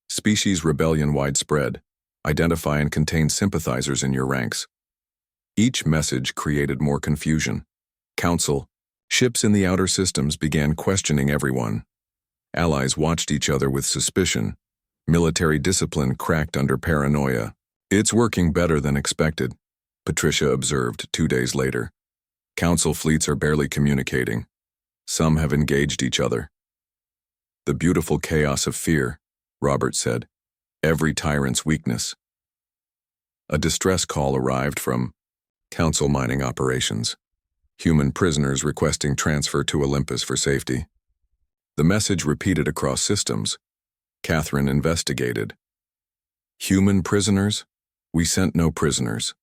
Species rebellion widespread. Identify and contain sympathizers in your ranks. Each message created more confusion. Council, ships in the outer systems began questioning everyone. Allies watched each other with suspicion. Military discipline cracked under paranoia. It's working better than expected, Patricia observed 2 days later. Council fleets are barely communicating. Some have engaged each other. The beautiful chaos of fear, Robert said. Every tyrant's weakness. A distress call arrived from Council mining operations. Human prisoners requesting transfer to Olympus for safety. The message repeated across systems. Catherine investigated. Human prisoners? We sent no prisoners.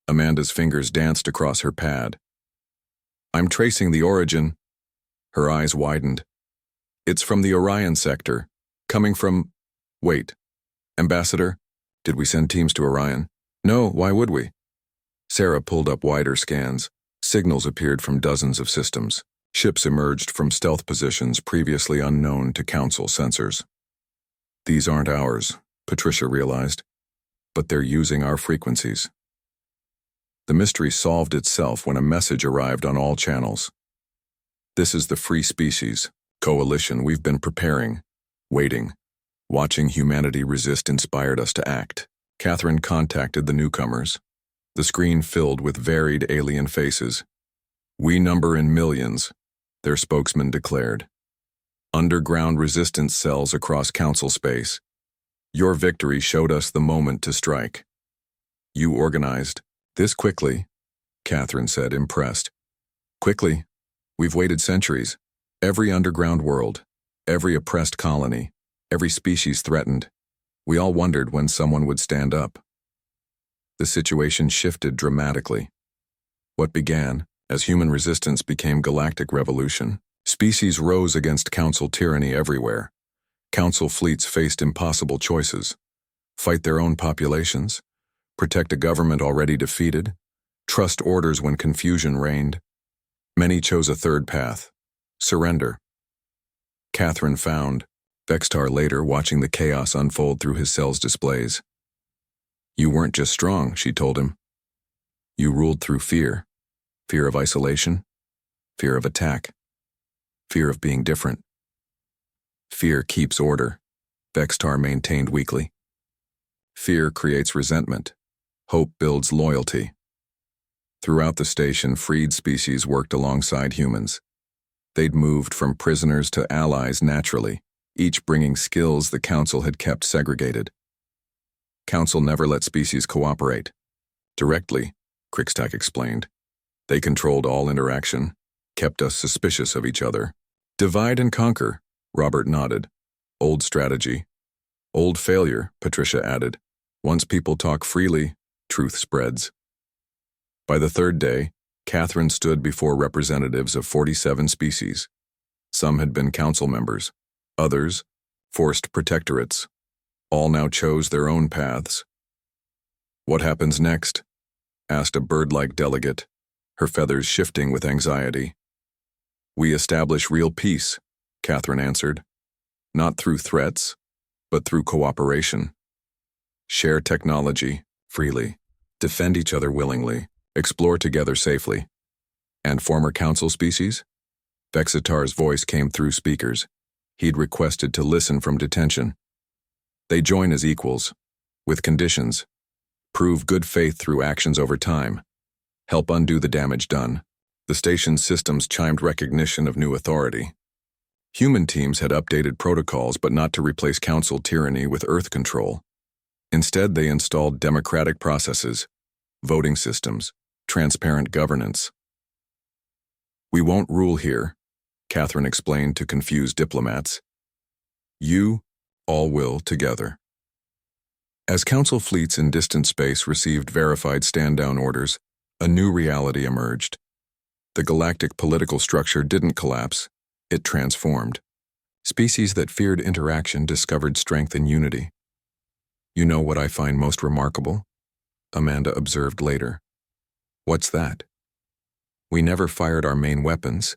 Amanda's fingers danced across her pad. I'm tracing the origin. Her eyes widened. It's from the Orion sector, coming from... Wait. Ambassador? Did we send teams to Orion? No, why would we? Sarah pulled up wider scans. Signals appeared from dozens of systems. Ships emerged from stealth positions previously unknown to Council sensors. These aren't ours, Patricia realized, but they're using our frequencies. The mystery solved itself when a message arrived on all channels. This is the Free Species Coalition we've been preparing, waiting. Watching humanity resist inspired us to act. Catherine contacted the newcomers. The screen filled with varied alien faces. We number in millions, their spokesman declared. Underground resistance cells across Council space. Your victory showed us the moment to strike. You organized this quickly, Catherine said, impressed. Quickly? We've waited centuries. Every underground world, every oppressed colony, every species threatened. We all wondered when someone would stand up. The situation shifted dramatically. What began as human resistance became galactic revolution. Species rose against Council tyranny everywhere. Council fleets faced impossible choices. Fight their own populations, protect a government already defeated, trust orders when confusion reigned. Many chose a third path: surrender. Catherine found Vextar later watching the chaos unfold through his cell's displays. You weren't just strong, she told him. You ruled through fear. Fear of isolation, fear of attack, fear of being different. Fear keeps order, Vextar maintained weakly. Fear creates resentment. Hope builds loyalty. Throughout the station, freed species worked alongside humans. They'd moved from prisoners to allies naturally, each bringing skills the Council had kept segregated. Council never let species cooperate. Directly, Krikstak explained. They controlled all interaction, kept us suspicious of each other. Divide and conquer, Robert nodded. Old strategy. Old failure, Patricia added. Once people talk freely, truth spreads. By the third day, Catherine stood before representatives of 47 species. Some had been Council members. Others, forced protectorates. All now chose their own paths. What happens next? Asked a bird-like delegate, her feathers shifting with anxiety. We establish real peace, Catherine answered. Not through threats, but through cooperation. Share technology, freely. Defend each other willingly. Explore together safely. And former Council species? Vexitar's voice came through speakers. He'd requested to listen from detention. They join as equals, with conditions. Prove good faith through actions over time. Help undo the damage done. The station's systems chimed recognition of new authority. Human teams had updated protocols, but not to replace Council tyranny with Earth control. Instead, they installed democratic processes, voting systems, transparent governance. "We won't rule here," Catherine explained to confused diplomats. "You all will together." As Council fleets in distant space received verified stand-down orders, a new reality emerged. The galactic political structure didn't collapse, it transformed. Species that feared interaction discovered strength in unity. "You know what I find most remarkable?" Amanda observed later. "What's that?" "We never fired our main weapons.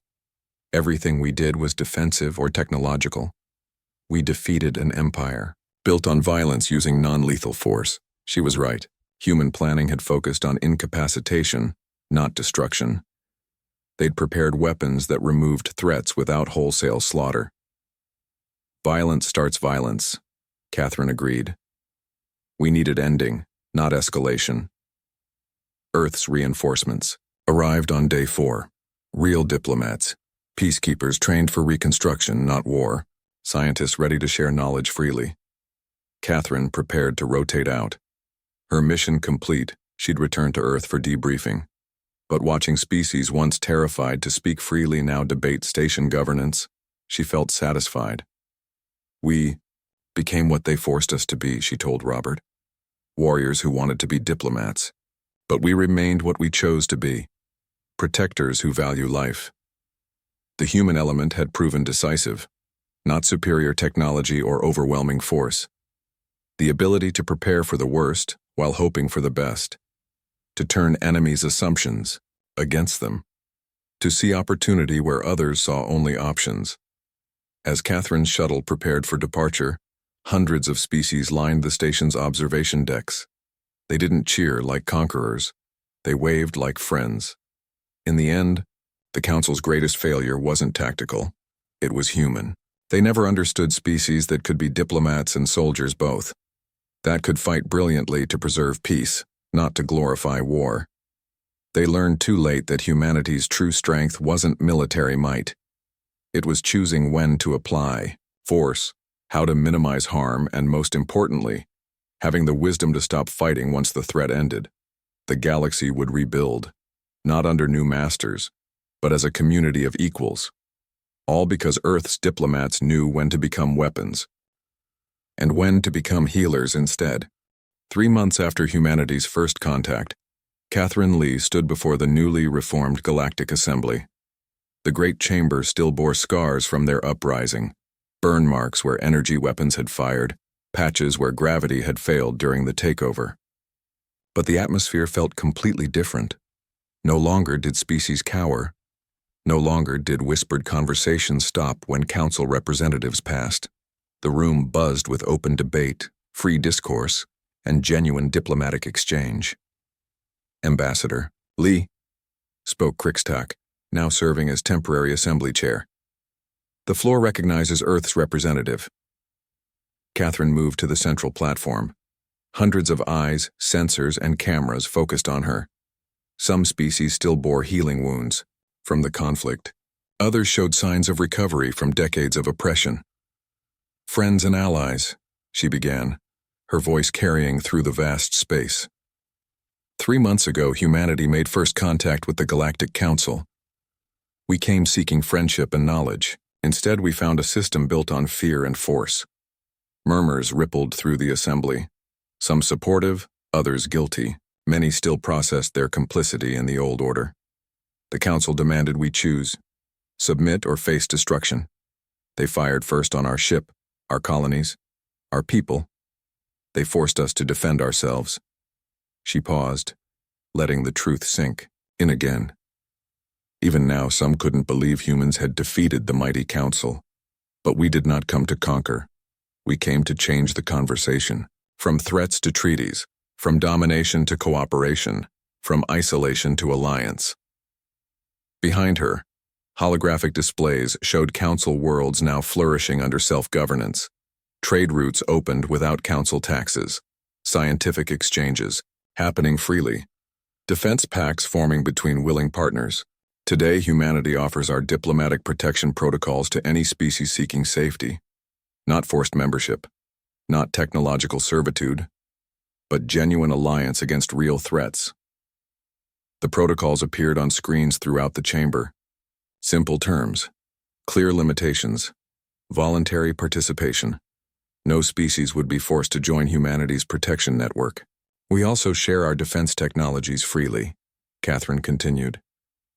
Everything we did was defensive or technological. We defeated an empire, built on violence using non-lethal force." She was right. Human planning had focused on incapacitation, not destruction. They'd prepared weapons that removed threats without wholesale slaughter. "Violence starts violence," Catherine agreed. "We needed ending, not escalation." Earth's reinforcements arrived on day 4. Real diplomats, peacekeepers trained for reconstruction, not war, scientists ready to share knowledge freely. Catherine prepared to rotate out. Her mission complete, she'd return to Earth for debriefing. But watching species once terrified to speak freely now debate station governance, she felt satisfied. "We became what they forced us to be," she told Robert. "Warriors who wanted to be diplomats. But we remained what we chose to be. Protectors who value life." The human element had proven decisive, not superior technology or overwhelming force. The ability to prepare for the worst while hoping for the best. To turn enemies' assumptions against them. To see opportunity where others saw only options. As Catherine's shuttle prepared for departure, hundreds of species lined the station's observation decks. They didn't cheer like conquerors. They waved like friends. In the end, the Council's greatest failure wasn't tactical. It was human. They never understood species that could be diplomats and soldiers both. That could fight brilliantly to preserve peace, not to glorify war. They learned too late that humanity's true strength wasn't military might. It was choosing when to apply force, how to minimize harm, and most importantly, having the wisdom to stop fighting once the threat ended. The galaxy would rebuild, not under new masters, but as a community of equals. All because Earth's diplomats knew when to become weapons, and when to become healers instead. 3 months after humanity's first contact, Catherine Lee stood before the newly reformed Galactic Assembly. The Great Chamber still bore scars from their uprising, burn marks where energy weapons had fired, patches where gravity had failed during the takeover. But the atmosphere felt completely different. No longer did species cower. No longer did whispered conversations stop when council representatives passed. The room buzzed with open debate, free discourse, and genuine diplomatic exchange. "Ambassador Lee," spoke Krixtak, now serving as temporary assembly chair. "The floor recognizes Earth's representative." Catherine moved to the central platform. Hundreds of eyes, sensors, and cameras focused on her. Some species still bore healing wounds from the conflict. Others showed signs of recovery from decades of oppression. "Friends and allies," she began, her voice carrying through the vast space. 3 months ago, humanity made first contact with the Galactic Council. We came seeking friendship and knowledge. Instead, we found a system built on fear and force. Murmurs rippled through the assembly. Some supportive, others guilty. Many still processed their complicity in the old order. The council demanded we choose, submit or face destruction. They fired first on our ship, our colonies, our people. They forced us to defend ourselves. She paused, letting the truth sink in again. Even now, some couldn't believe humans had defeated the mighty council. But we did not come to conquer. We came to change the conversation. From threats to treaties, from domination to cooperation, from isolation to alliance. Behind her, holographic displays showed council worlds now flourishing under self-governance. Trade routes opened without council taxes. Scientific exchanges happening freely. Defense pacts forming between willing partners. Today, humanity offers our diplomatic protection protocols to any species seeking safety. Not forced membership. Not technological servitude. but genuine alliance against real threats. The protocols appeared on screens throughout the chamber. Simple terms, clear limitations, voluntary participation. No species would be forced to join humanity's protection network. We also share our defense technologies freely, Catherine continued.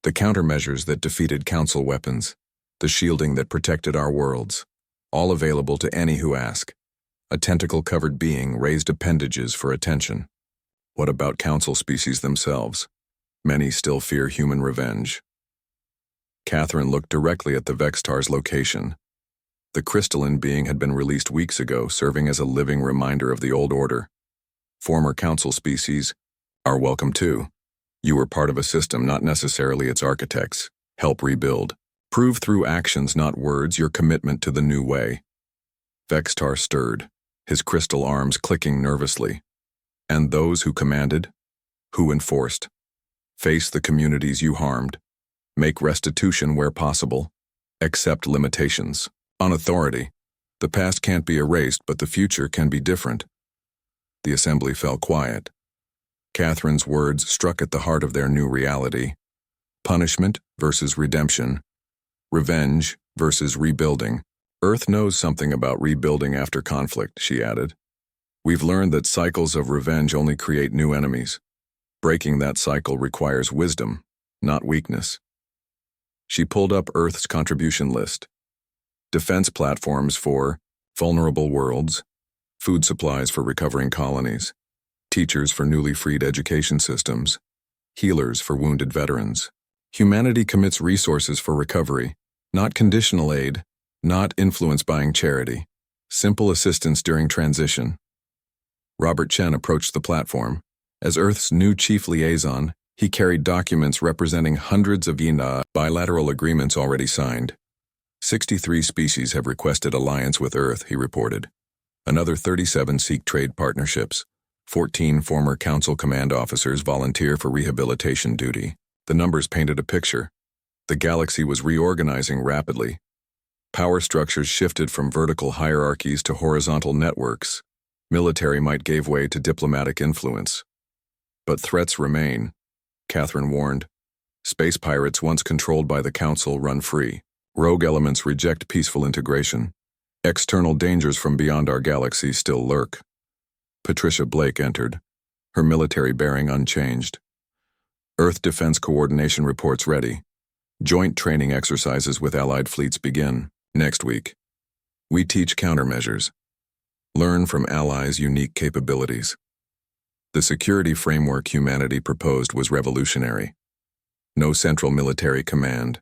The countermeasures that defeated Council weapons, the shielding that protected our worlds, all available to any who ask. A tentacle-covered being raised appendages for attention. What about Council species themselves? Many still fear human revenge. Catherine looked directly at the Vextar's location. The crystalline being had been released weeks ago, serving as a living reminder of the old order. Former Council species are welcome too. You were part of a system, not necessarily its architects. Help rebuild. Prove through actions, not words, your commitment to the new way. Vextar stirred, his crystal arms clicking nervously. And those who commanded? Who enforced? Face the communities you harmed. Make restitution where possible. Accept limitations. On authority. The past can't be erased, but the future can be different. The assembly fell quiet. Catherine's words struck at the heart of their new reality. Punishment versus redemption. Revenge versus rebuilding. Earth knows something about rebuilding after conflict, she added. We've learned that cycles of revenge only create new enemies. Breaking that cycle requires wisdom, not weakness. She pulled up Earth's contribution list. Defense platforms for vulnerable worlds, food supplies for recovering colonies, teachers for newly freed education systems, healers for wounded veterans. Humanity commits resources for recovery, not conditional aid, not influence-buying charity. Simple assistance during transition. Robert Chen approached the platform. As Earth's new chief liaison, he carried documents representing hundreds of bilateral agreements already signed. 63 species have requested alliance with Earth, he reported. Another 37 seek trade partnerships. 14 former Council command officers volunteer for rehabilitation duty. The numbers painted a picture. The galaxy was reorganizing rapidly. Power structures shifted from vertical hierarchies to horizontal networks. Military might give way to diplomatic influence. But threats remain, Catherine warned. Space pirates once controlled by the Council run free. Rogue elements reject peaceful integration. External dangers from beyond our galaxy still lurk. Patricia Blake entered, her military bearing unchanged. Earth Defense Coordination reports ready. Joint training exercises with allied fleets begin next week. We teach countermeasures. Learn from allies' unique capabilities. The security framework humanity proposed was revolutionary. No central military command.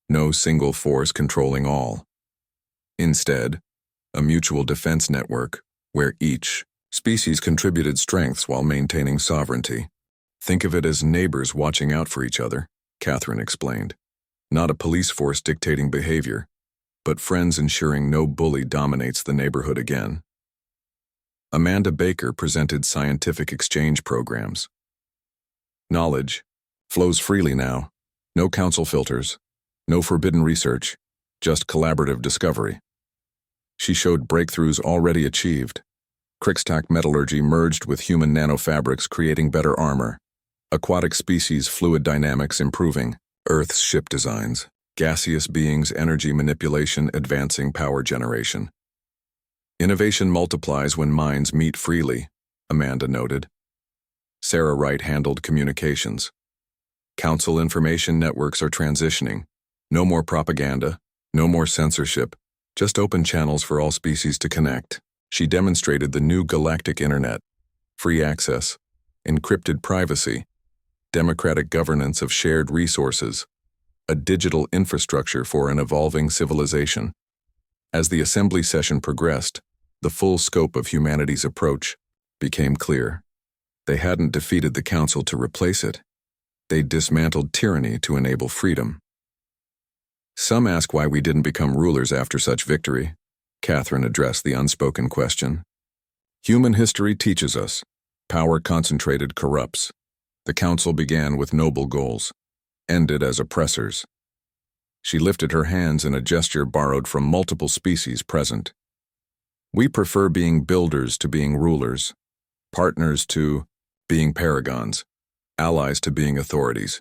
No single force controlling all. Instead, a mutual defense network where each species contributed strengths while maintaining sovereignty. Think of it as neighbors watching out for each other, Catherine explained. Not a police force dictating behavior, but friends ensuring no bully dominates the neighborhood again. Amanda Baker presented scientific exchange programs. Knowledge flows freely now. No Council filters. No forbidden research, just collaborative discovery. She showed breakthroughs already achieved. Crixtac metallurgy merged with human nanofabrics, creating better armor. Aquatic species fluid dynamics improving. Earth's ship designs. Gaseous beings energy manipulation advancing power generation. Innovation multiplies when minds meet freely, Amanda noted. Sarah Wright handled communications. Council information networks are transitioning. No more propaganda, no more censorship, just open channels for all species to connect. She demonstrated the new galactic internet, free access, encrypted privacy, democratic governance of shared resources, a digital infrastructure for an evolving civilization. As the assembly session progressed, the full scope of humanity's approach became clear. They hadn't defeated the Council to replace it. They dismantled tyranny to enable freedom. Some ask why we didn't become rulers after such victory. Catherine addressed the unspoken question. Human history teaches us. Power concentrated corrupts. The Council began with noble goals, ended as oppressors. She lifted her hands in a gesture borrowed from multiple species present. We prefer being builders to being rulers. partners to being paragons, allies to being authorities.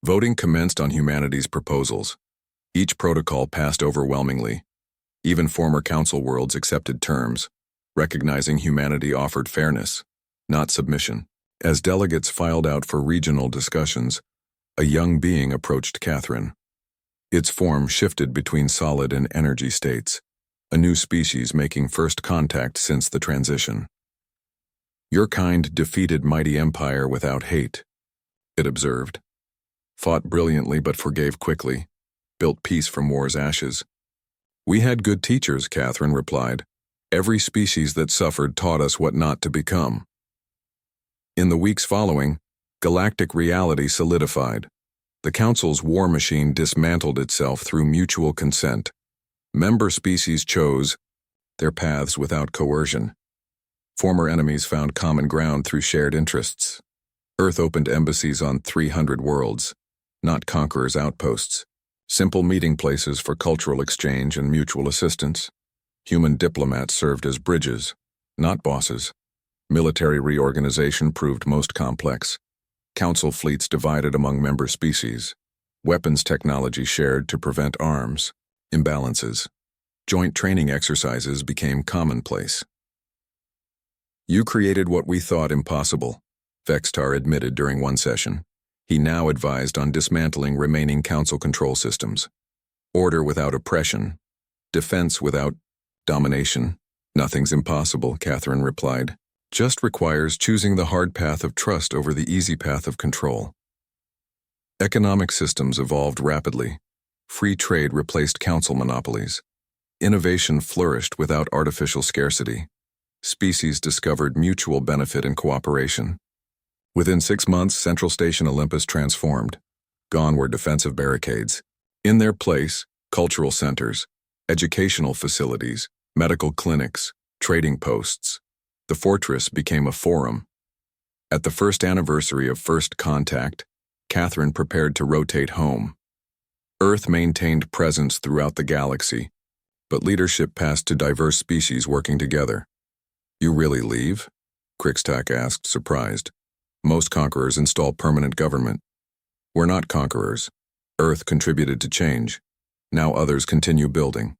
Voting commenced on humanity's proposals. Each protocol passed overwhelmingly. Even former council worlds accepted terms, recognizing humanity offered fairness, not submission. As delegates filed out for regional discussions, a young being approached Catherine. Its form shifted between solid and energy states, a new species making first contact since the transition. Your kind defeated mighty empire without hate, it observed. Fought brilliantly but forgave quickly, built peace from war's ashes. We had good teachers, Catherine replied. Every species that suffered taught us what not to become. In the weeks following, galactic reality solidified. The Council's war machine dismantled itself through mutual consent. Member species chose their paths without coercion. Former enemies found common ground through shared interests. Earth opened embassies on 300 worlds, not conquerors' outposts. Simple meeting places for cultural exchange and mutual assistance. Human diplomats served as bridges, not bosses. Military reorganization proved most complex. Council fleets divided among member species. Weapons technology shared to prevent arms imbalances. Joint training exercises became commonplace. You created what we thought impossible, Vextar admitted during one session. He now advised on dismantling remaining council control systems. Order without oppression. Defense without domination. Nothing's impossible, Catherine replied. Just requires choosing the hard path of trust over the easy path of control. Economic systems evolved rapidly. Free trade replaced council monopolies. Innovation flourished without artificial scarcity. Species discovered mutual benefit and cooperation. Within 6 months, Central Station Olympus transformed. Gone were defensive barricades. In their place, cultural centers, educational facilities, medical clinics, trading posts. The fortress became a forum. At the first anniversary of First Contact, Catherine prepared to rotate home. Earth maintained presence throughout the galaxy, but leadership passed to diverse species working together. You really leave? Crixtak asked, surprised. Most conquerors install permanent government. We're not conquerors. Earth contributed to change. Now others continue building.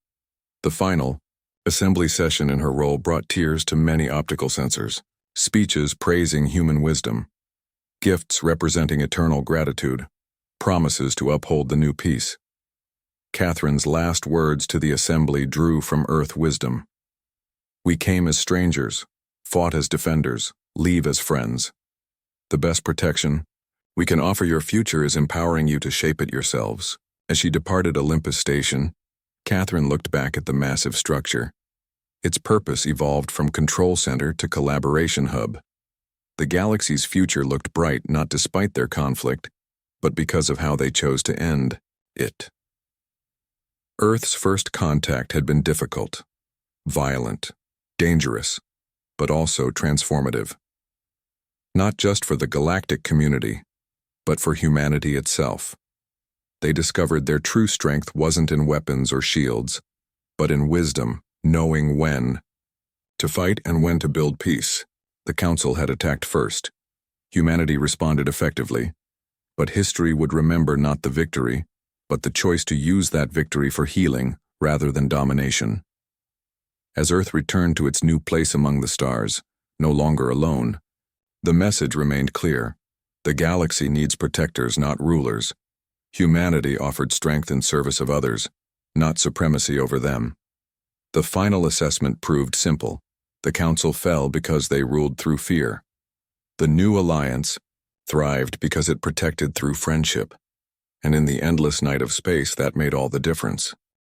The final assembly session in her role brought tears to many optical sensors, speeches praising human wisdom, gifts representing eternal gratitude, promises to uphold the new peace. Catherine's last words to the assembly drew from Earth wisdom. We came as strangers, fought as defenders, leave as friends. The best protection we can offer your future is empowering you to shape it yourselves. As she departed Olympus Station, Catherine looked back at the massive structure. Its purpose evolved from control center to collaboration hub. The galaxy's future looked bright not despite their conflict, but because of how they chose to end it. Earth's first contact had been difficult, violent, dangerous, but also transformative. Not just for the galactic community, but for humanity itself. They discovered their true strength wasn't in weapons or shields, but in wisdom, knowing when to fight and when to build peace. The Council had attacked first. Humanity responded effectively, but history would remember not the victory, but the choice to use that victory for healing rather than domination. As Earth returned to its new place among the stars, no longer alone, the message remained clear. The galaxy needs protectors, not rulers. Humanity offered strength in service of others, not supremacy over them. The final assessment proved simple. The Council fell because they ruled through fear. The new alliance thrived because it protected through friendship. And in the endless night of space, that made all the difference.